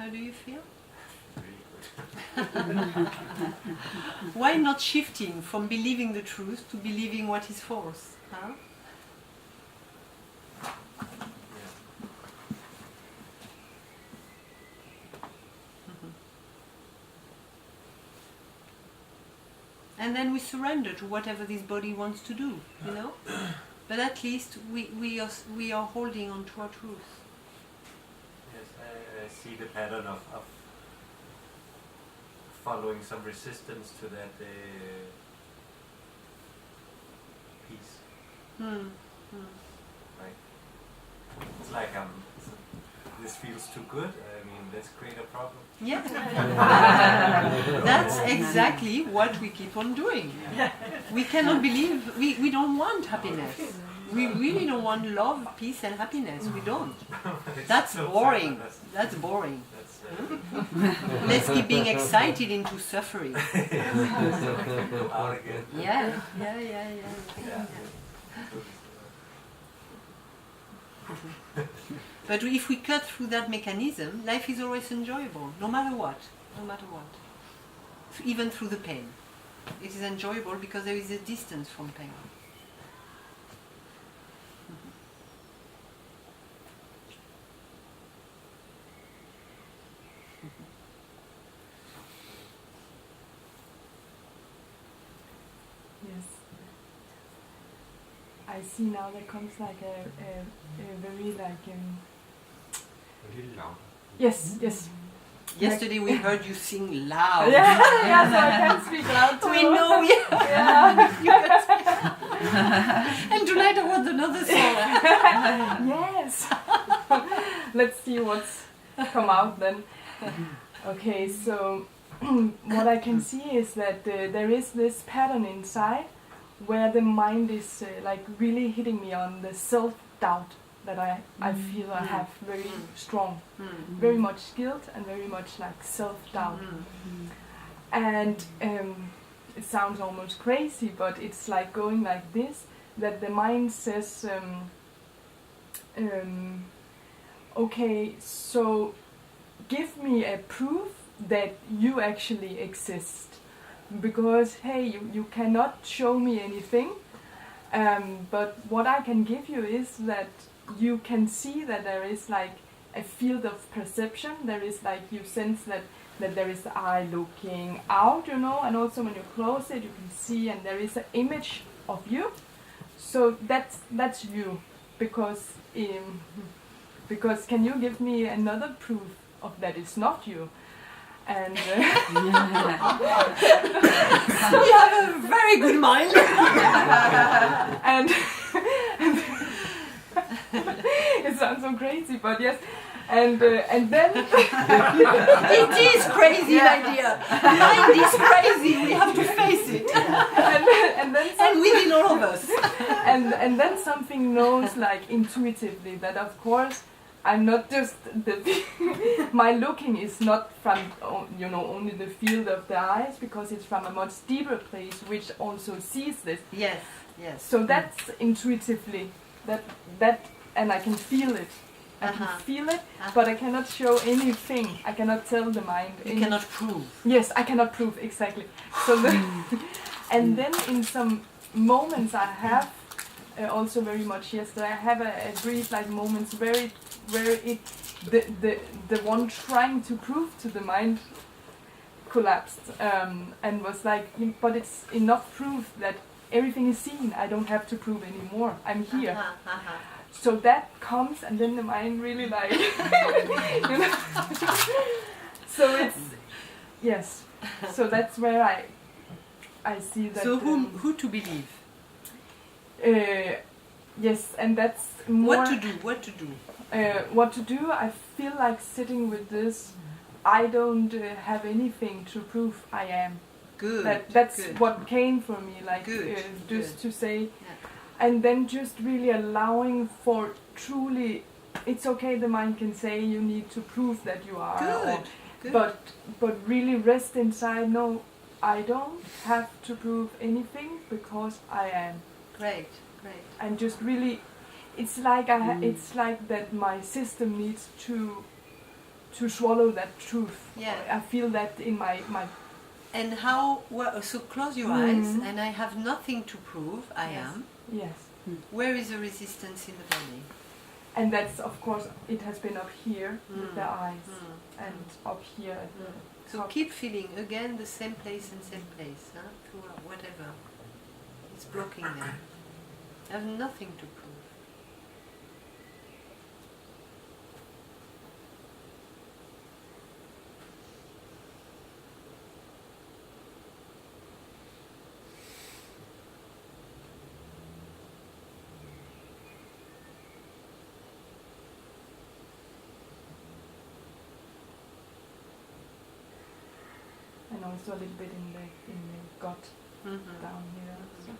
How do you feel? Really good. Why not shifting from believing the truth to believing what is false? Huh? And then we surrender to whatever this body wants to do, you know? But at least we are holding on to our truth. Yes, I see the pattern of following some resistance to that peace. Right? It's like this feels too good. I mean, let's create a problem. Yeah. That's exactly what we keep on doing. We cannot believe, we don't want happiness. We really don't want love, peace and happiness. We don't. That's boring. That's boring. Let's keep being excited into suffering. Go out again. Yeah. But if we cut through that mechanism, life is always enjoyable, no matter what. No matter what. Even through the pain. It is enjoyable because there is a distance from pain. Yes. I see now there comes like a very like A little louder. yes. Yesterday we heard you sing loud. Yeah, so I can speak loud too. We know, yeah. You can speak. And tonight I want another song. Yes. Let's see what's come out then. Okay, so what I can see is that there is this pattern inside where the mind is like really hitting me on the self-doubt that I feel I have very strong, very much guilt and very much like self-doubt. And it sounds almost crazy, but it's like going like this, that the mind says, okay, so give me a proof that you actually exist. Because, hey, you cannot show me anything, but what I can give you is that you can see that there is like a field of perception. There is like, you sense that there is the eye looking out, you know, and also when you close it, you can see, and there is an image of you. So that's you, because can you give me another proof of that it's not you? And you have a very good mind. and it sounds so crazy, but yes. And then it is crazy, my dear. Mind is crazy. We have to face it. and within all of us. and then something knows, like intuitively, that of course I'm not just my looking is not from only the field of the eyes, because it's from a much deeper place which also sees this. Yes. So that's intuitively that, and I can feel it. I can feel it, but I cannot show anything. I cannot tell the mind. You cannot prove. Yes, I cannot prove, exactly. So and then in some moments I have also very much yesterday, I have a brief like moments where the one trying to prove to the mind collapsed, and was like, but it's enough proof that everything is seen. I don't have to prove anymore. I'm here. So that comes, and then the mind really like, So it's, yes. So that's where I see that. So who to believe? Yes, and that's more. What to do? What to do? I feel like sitting with this. I don't have anything to prove I am. Good. That's good. what came for me, like just to say, and then just really allowing for truly. It's okay. The mind can say you need to prove that you are. Good. But really rest inside. No, I don't have to prove anything because I am. Great. And just really, it's like it's like that my system needs to to swallow that truth. Yeah. I feel that in my And how? Well, so close your eyes, and I have nothing to prove. I am. Yes. Where is the resistance in the body? And that's, of course, it has been up here with the eyes and up here at the So top. keep feeling again the same place and same place, huh? Throughout whatever. It's blocking there. I have nothing to prove. And also a little bit in the gut down here. So.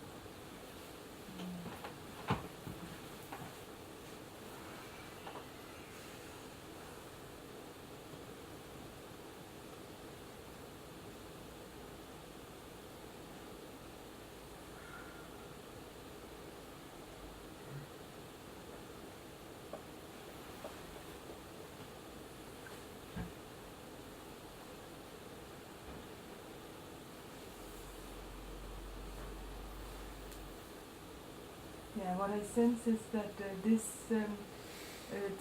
Yeah, what I sense is that this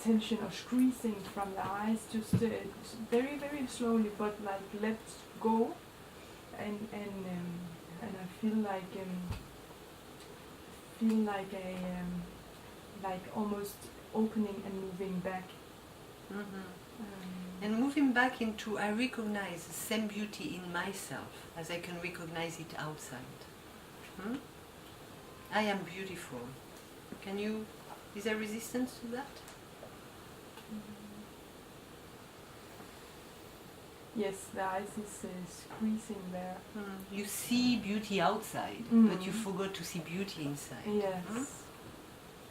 tension or squeezing from the eyes just very, very slowly, but like lets go, and I feel like a like almost opening and moving back. And moving back into, I recognize the same beauty in myself as I can recognize it outside. I am beautiful. Can you, is there resistance to that? Yes, the eyes is squeezing there. You see beauty outside, but you forgot to see beauty inside. Yes.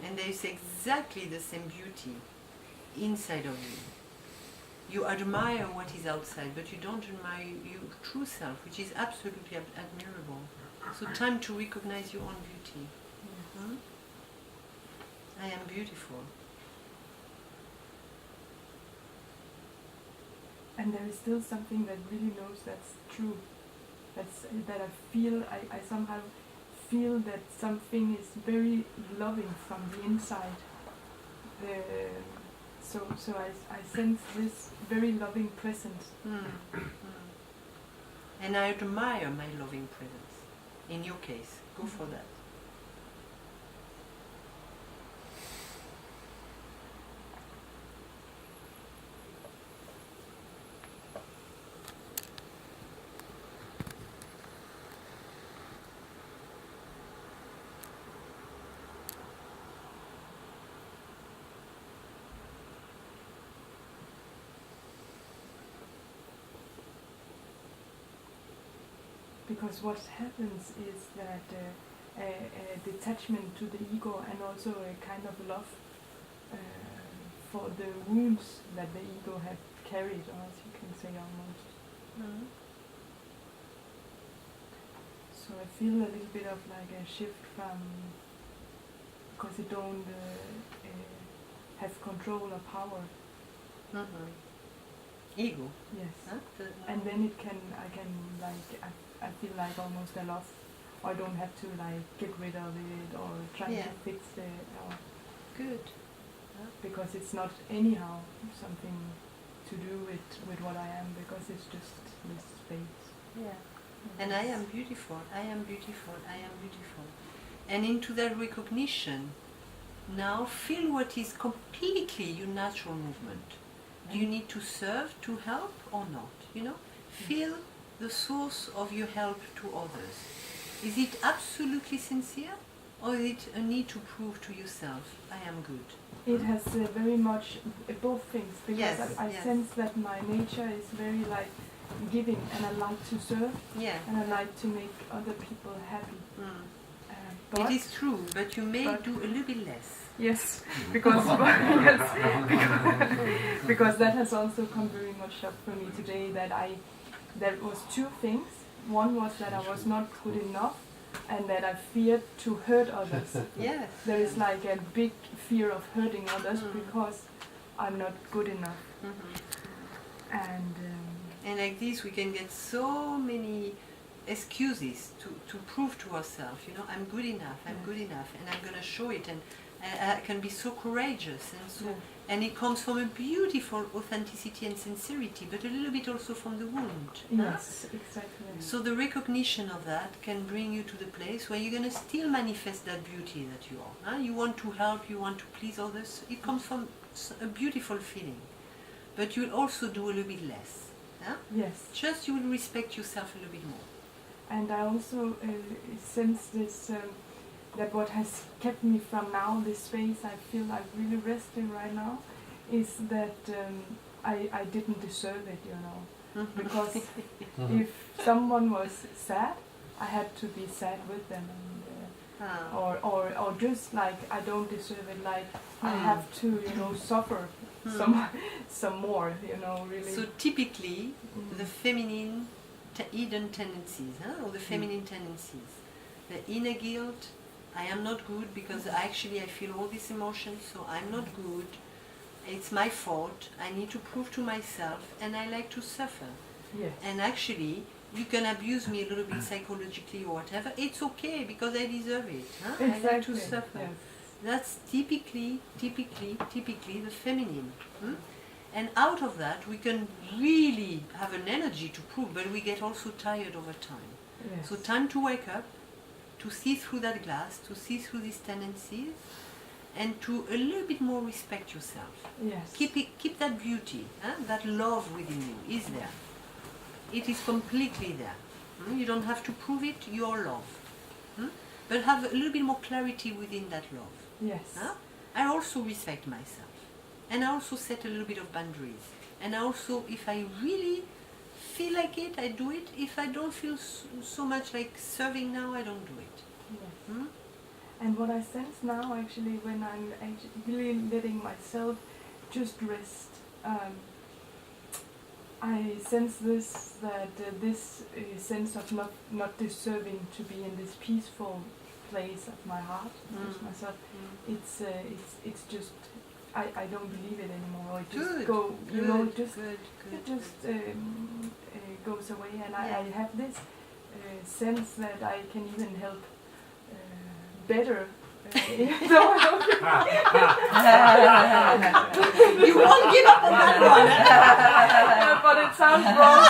And there is exactly the same beauty inside of you. You admire what is outside, but you don't admire your true self, which is absolutely admirable. So time to recognize your own beauty. I am beautiful. And there is still something that really knows that's true. That I somehow feel that something is very loving from the inside. So I sense this very loving presence. And I admire my loving presence. In your case, go for that. Because what happens is that a detachment to the ego and also a kind of love for the wounds that the ego had carried, or as you can say almost. So I feel a little bit of like a shift from, because you don't have control or power. Ego. Yes. Huh? And then I feel like almost a love. I don't have to like get rid of it or try to fix it. Or Good. Because it's not anyhow something to do with what I am, because it's just this space. Yeah. And I am beautiful, I am beautiful, I am beautiful. And into that recognition, now feel what is completely your natural movement. Do you need to serve, to help, or not? You know? Feel the source of your help to others. Is it absolutely sincere, or is it a need to prove to yourself, I am good? It has very much both things, because Yes, I yes. sense that my nature is very like giving, and I like to serve, and I like to make other people happy. It is true, but you may do a little bit less. Yes, because because that has also come very much up for me today. There was two things. One was that I was not good enough, and that I feared to hurt others. Yes. There is like a big fear of hurting others because I'm not good enough. And like this, we can get so many excuses to prove to ourselves, you know, I'm good enough, I'm good enough, and I'm going to show it, and I can be so courageous, and so, and it comes from a beautiful authenticity and sincerity, but a little bit also from the wound. Yes, exactly. So the recognition of that can bring you to the place where you're going to still manifest that beauty that you are. You want to help, you want to please others. It comes from a beautiful feeling, but you'll also do a little bit less. Yes. Just you will respect yourself a little bit more. And I also sense this, that what has kept me from now, this space I feel like really resting right now, is that I didn't deserve it, you know. Because if someone was sad, I had to be sad with them. And, or just like I don't deserve it, like I have to, you know, suffer some more, you know, really. So typically, the feminine hidden tendencies, or the feminine tendencies, the inner guilt, I am not good because I feel all these emotions, so I'm not good, it's my fault, I need to prove to myself, and I like to suffer. Yes. And actually, you can abuse me a little bit psychologically or whatever, it's okay because I deserve it. Exactly. I like to suffer. Yes. That's typically the feminine. And out of that, we can really have an energy to prove, but we get also tired over time. Yes. So time to wake up, to see through that glass, to see through these tendencies, and to a little bit more respect yourself. Yes. Keep that beauty, that love within you is there. It is completely there. You don't have to prove it, your love. But have a little bit more clarity within that love. Yes. I also respect myself. And I also set a little bit of boundaries. And I also, if I really feel like it, I do it. If I don't feel so much like serving now, I don't do it. Yes. And what I sense now, actually, when I'm really letting myself just rest, I sense this, that this sense of not deserving to be in this peaceful place of my heart, with myself, it's just, I don't believe it anymore. It just goes away, and I have this sense that I can even help better. You won't give up on that one. But it sounds wrong.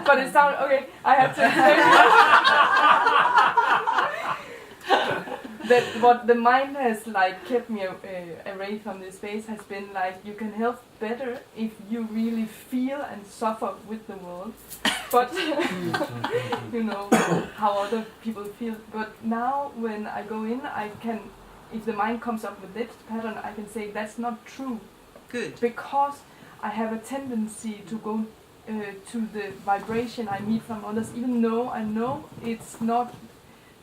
but it sounds okay. I have to explain that what the mind has like kept me away from this space has been like you can help better if you really feel and suffer with the world. But you know how other people feel. But now when I go in, I can, if the mind comes up with this pattern, I can say that's not true. Good. Because I have a tendency to go to the vibration I meet from others, even though I know it's not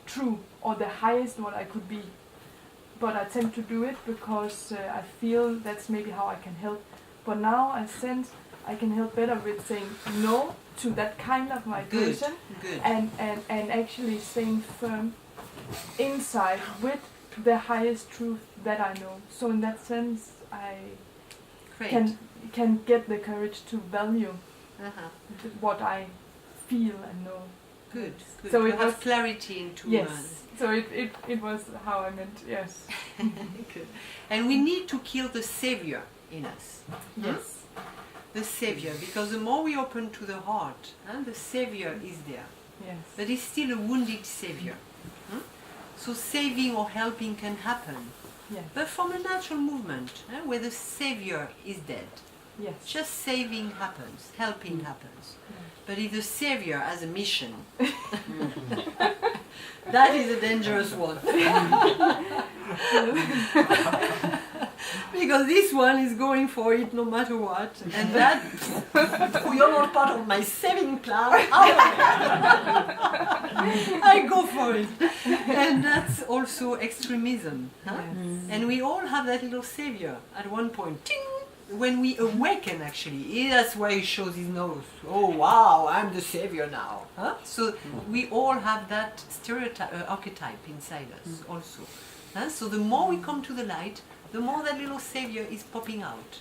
true or the highest what I could be. But I tend to do it because I feel that's maybe how I can help. But now I sense I can help better with saying no to that kind of vibration. Good. And actually staying firm inside with the highest truth that I know. So in that sense, I can get the courage to value what I feel and know. Good. So to it have was clarity into yes. So it was how I meant, yes. Good. And we need to kill the savior in us. Yes. The savior, because the more we open to the heart, the savior is there. Yes. But it's still a wounded savior. So saving or helping can happen. Yes. But from a natural movement, where the savior is dead. Yes. Just saving happens, helping happens. Yes. But if the savior has a mission, that is a dangerous one. Because this one is going for it no matter what, and that, you're not part of my saving plan, I go for it. And that's also extremism. Yes. And we all have that little savior at one point. Ting! When we awaken, actually, that's why he shows his nose. Oh wow, I'm the savior now. So we all have that stereotype, archetype inside us also. So the more we come to the light, the more that little savior is popping out.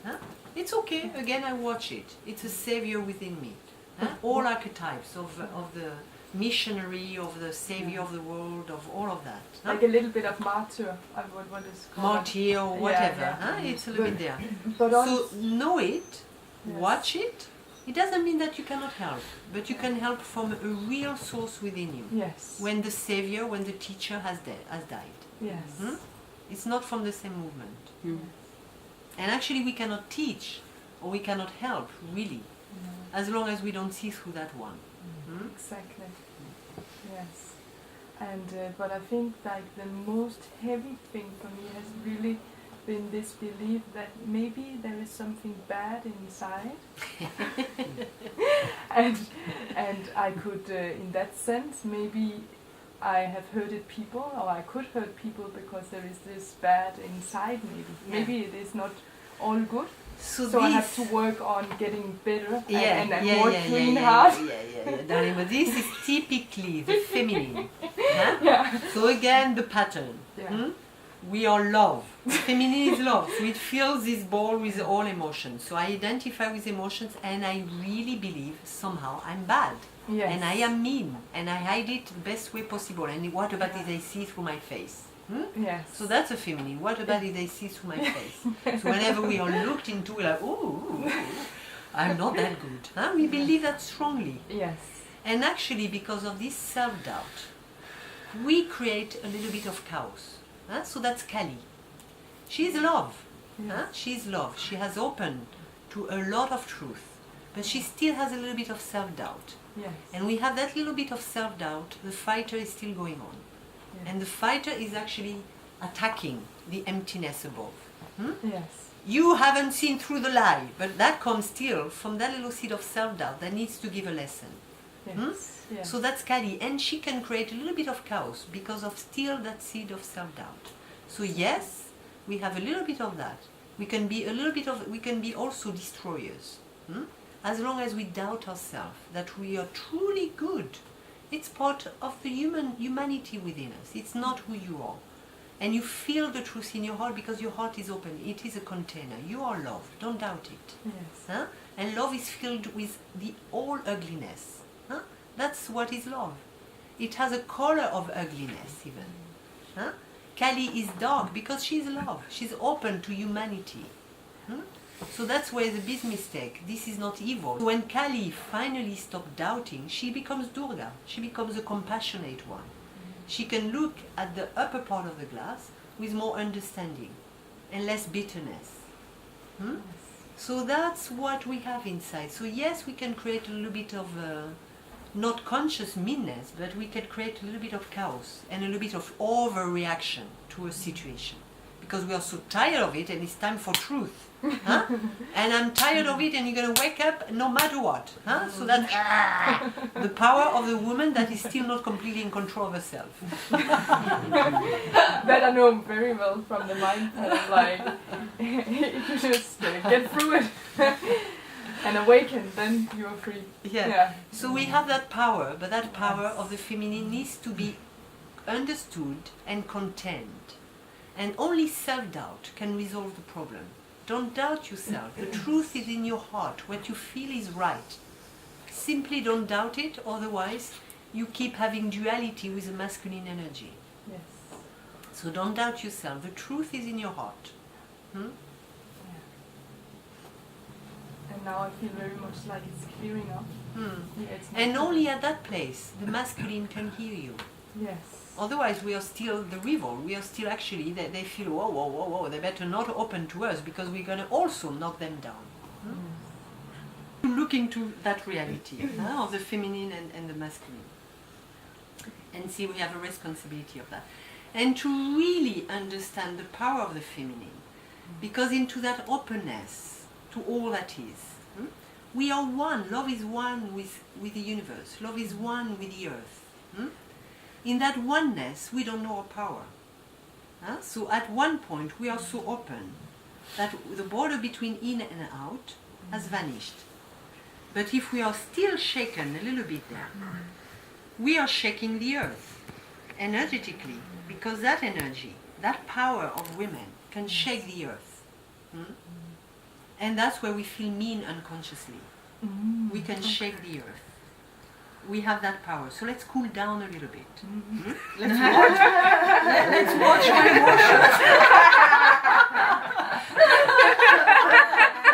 Huh? It's okay. Again, I watch it. It's a savior within me. Huh? All archetypes of the missionary, of the savior of the world, of all of that. Huh? Like a little bit of martyr, what is called. Martyr or whatever. Yeah, yeah. Huh? It's a little bit there. But so know it, yes. watch it. It doesn't mean that you cannot help, but you can help from a real source within you. Yes. When the savior, when the teacher has died. Yes. Hmm? It's not from the same movement. Mm. And actually we cannot teach or we cannot help, really, as long as we don't see through that one. Hmm? Exactly. Yes. And but I think like the most heavy thing for me has really been this belief that maybe there is something bad inside, and I could, in that sense, maybe I have hurted people, or I could hurt people because there is this bad inside. Maybe it is not all good. So I have to work on getting better and more clean heart. Darling, but this is typically the feminine. Huh? So again, the pattern. Hmm? We are love. Feminine is love. So it fills this ball with all emotions. So I identify with emotions and I really believe somehow I'm bad. Yes. And I am mean. And I hide it the best way possible. And what about if they see through my face? Hmm? Yes. So that's a feminine. What about if they see through my face? So whenever we are looked into, we're like, ooh, I'm not that good. Huh? We believe that strongly. Yes. And actually, because of this self-doubt, we create a little bit of chaos. Huh? So that's Kali. She is love. Yes. Huh? She is love. She has opened to a lot of truth. But she still has a little bit of self-doubt. Yes. And we have that little bit of self-doubt. The fighter is still going on. Yes. And the fighter is actually attacking the emptiness above. Hmm? Yes. You haven't seen through the lie, but that comes still from that little seed of self-doubt that needs to give a lesson. Yes. Hmm? Yes. So that's Kali, and she can create a little bit of chaos because of still that seed of self-doubt. So yes, we have a little bit of that. We can be we can be also destroyers. Hmm? As long as we doubt ourselves that we are truly good. It's part of the humanity within us. It's not who you are. And you feel the truth in your heart because your heart is open. It is a container. You are love. Don't doubt it. Yes. Huh? And love is filled with the all ugliness. Huh? That's what is love. It has a color of ugliness even. Huh? Kali is dark because she's love. She's open to humanity. Hmm? So that's where the big mistake. This is not evil. When Kali finally stops doubting, she becomes Durga. She becomes a compassionate one. She can look at the upper part of the glass with more understanding and less bitterness. Hmm? So that's what we have inside. So yes, we can create a little bit of not conscious meanness, but we can create a little bit of chaos and a little bit of overreaction to a situation. Because we are so tired of it and it's time for truth. Huh? And I'm tired of it and you're going to wake up no matter what. Huh? So that's the power of the woman that is still not completely in control of herself. That I know very well from the mind part. Like, if you just get through it and awaken, then you are free. Yeah. So we have that power, but that power of the feminine needs to be understood and contained. And only self-doubt can resolve the problem. Don't doubt yourself. The truth is in your heart. What you feel is right. Simply don't doubt it, otherwise you keep having duality with the masculine energy. Yes. So don't doubt yourself. The truth is in your heart. Hmm? And now I feel very much like it's clearing up. And only at that place the masculine can hear you. Yes. Otherwise we are still the rival. We are still actually, they feel, whoa, they better not open to us because we're going to also knock them down. Look into that reality of the feminine and the masculine. And see, we have a responsibility of that. And to really understand the power of the feminine. Because into that openness to all that is. We are one. Love is one with the universe. Love is one with the earth. In that oneness, we don't know our power. So at one point, we are so open that the border between in and out has vanished. But if we are still shaken a little bit there, we are shaking the earth energetically, because that energy, that power of women can shake the earth. And that's where we feel mean unconsciously. We can shake the earth. We have that power. So let's cool down a little bit. Let's watch my emotions.